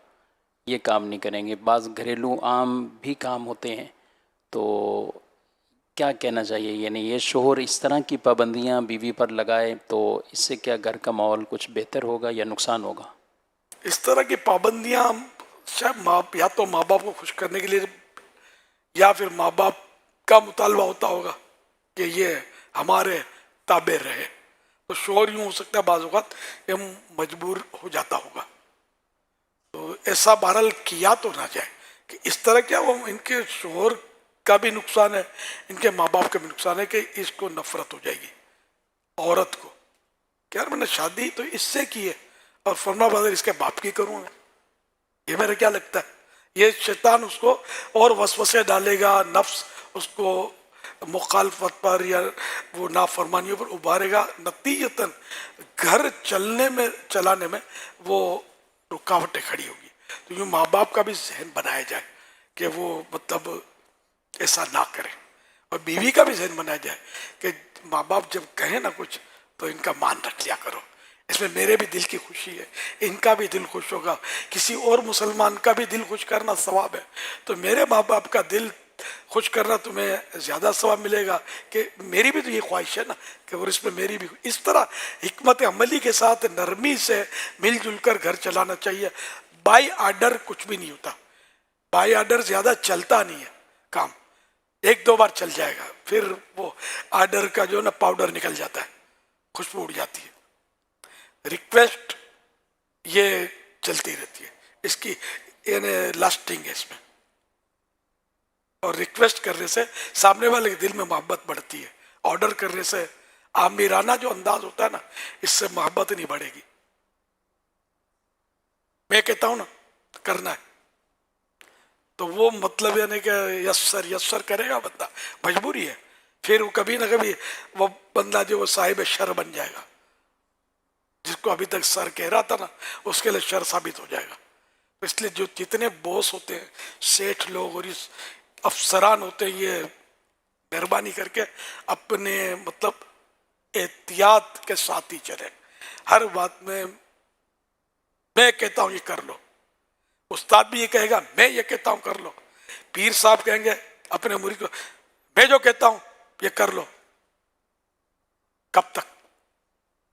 یہ کام نہیں کریں گے. بعض گھریلو عام بھی کام ہوتے ہیں, تو کیا کہنا چاہیے؟ یعنی یہ شوہر اس طرح کی پابندیاں بیوی پر لگائے تو اس سے کیا گھر کا ماحول کچھ بہتر ہوگا یا نقصان ہوگا؟ اس طرح کی پابندیاں شاید یا تو ماں باپ کو خوش کرنے کے لیے یا پھر ماں باپ کا مطالبہ ہوتا ہوگا کہ یہ ہمارے تابع رہے, تو شوہر یوں ہو سکتا ہے بعض اوقات یہ مجبور ہو جاتا ہوگا. تو ایسا بہرحال کیا تو نہ جائے کہ اس طرح کیا وہ ان کے شوہر کا بھی نقصان ہے, ان کے ماں باپ کا بھی نقصان ہے کہ اس کو نفرت ہو جائے گی عورت کو کہ یار میں نے شادی تو اس سے کی ہے اور فرما بردار اس کے باپ کی کروں گا. یہ میرا کیا لگتا ہے یہ شیطان اس کو اور وسوسے ڈالے گا, نفس اس کو مخالفت پر یا وہ نافرمانیوں پر ابھارے گا. نتیجتاً گھر چلانے میں وہ رکاوٹیں کھڑی ہوگی. تو یوں ماں باپ کا بھی ذہن بنایا جائے کہ وہ مطلب ایسا نہ کرے, اور بیوی کا بھی ذہن بنایا جائے کہ ماں باپ جب کہیں نا کچھ تو ان کا مان رکھ لیا کرو. اس میں میرے بھی دل کی خوشی ہے, ان کا بھی دل خوش ہوگا, کسی اور مسلمان کا بھی دل خوش کرنا ثواب ہے. تو میرے ماں باپ کا دل خوش کرنا تمہیں زیادہ ثواب ملے گا کہ میری بھی تو یہ خواہش ہے نا کہ اور اس میں میری بھی. اس طرح حکمت عملی کے ساتھ نرمی سے مل جل کر گھر چلانا چاہیے. بائی آرڈر کچھ بھی نہیں ہوتا, بائی آرڈر زیادہ چلتا نہیں ہے کام, ایک دو بار چل جائے گا پھر وہ آرڈر کا جو نا پاؤڈر نکل جاتا ہے, خوشبو اڑ جاتی ہے. ریکویسٹ یہ چلتی رہتی ہے, اس کی یعنی لاسٹنگ ہے اس میں, اور ریکویسٹ کرنے سے سامنے والے کے دل میں محبت بڑھتی ہے. آرڈر کرنے سے آمیرانہ جو انداز ہوتا ہے نا اس سے محبت نہیں بڑھے گی. میں کہتا ہوں نا کرنا ہے تو وہ مطلب یعنی کہ یسر کرے گا بندہ, مجبوری ہے. پھر وہ کبھی نہ کبھی وہ بندہ جو وہ صاحب شر بن جائے گا, جس کو ابھی تک سر کہہ رہا تھا نا اس کے لیے شر ثابت ہو جائے گا. اس لیے جو جتنے بوس ہوتے ہیں, سیٹھ لوگ اور اس افسران ہوتے ہیں, یہ مہربانی کر کے اپنے مطلب احتیاط کے ساتھ ہی چلیں. ہر بات میں کہتا ہوں یہ کر لو, استاد بھی یہ کہے گا میں یہ کہتا ہوں کر لو, پیر صاحب کہیں گے اپنے مرید کو میں جو کہتا ہوں یہ کر لو. کب تک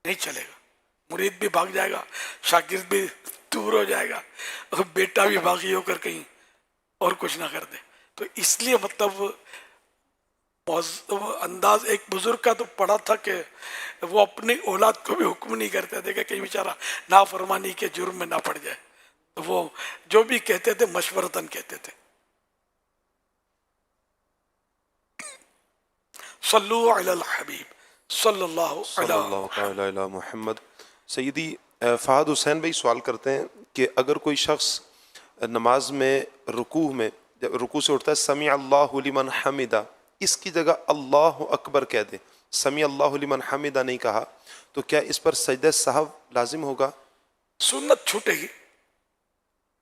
نہیں چلے گا, مرید بھی بھاگ جائے گا, شاگرد بھی دور ہو جائے گا, اور بیٹا بھی باغی ہو کر کہیں اور کچھ نہ کر دے. تو اس لیے مطلب انداز ایک بزرگ کا تو پڑا تھا کہ وہ اپنی اولاد کو بھی حکم نہیں کرتے تھے کہ کہیں بیچارہ نافرمانی کے جرم میں نہ پڑ جائے. تو وہ جو بھی کہتے تھے مشورتاً کہتے تھے. صلو علی الحبیب صلی اللہ علیہ محمد. سیدی فہد حسین بھائی سوال کرتے ہیں کہ اگر کوئی شخص نماز میں رکوع سے اٹھتا ہے سمیع اللہ لمن حمدہ, اس کی جگہ اللہ اکبر کہہ دے, سمیع اللہ لمن حمدہ نہیں کہا, تو کیا اس پر سجدہ سہو لازم ہوگا؟ سنت چھوٹے گی,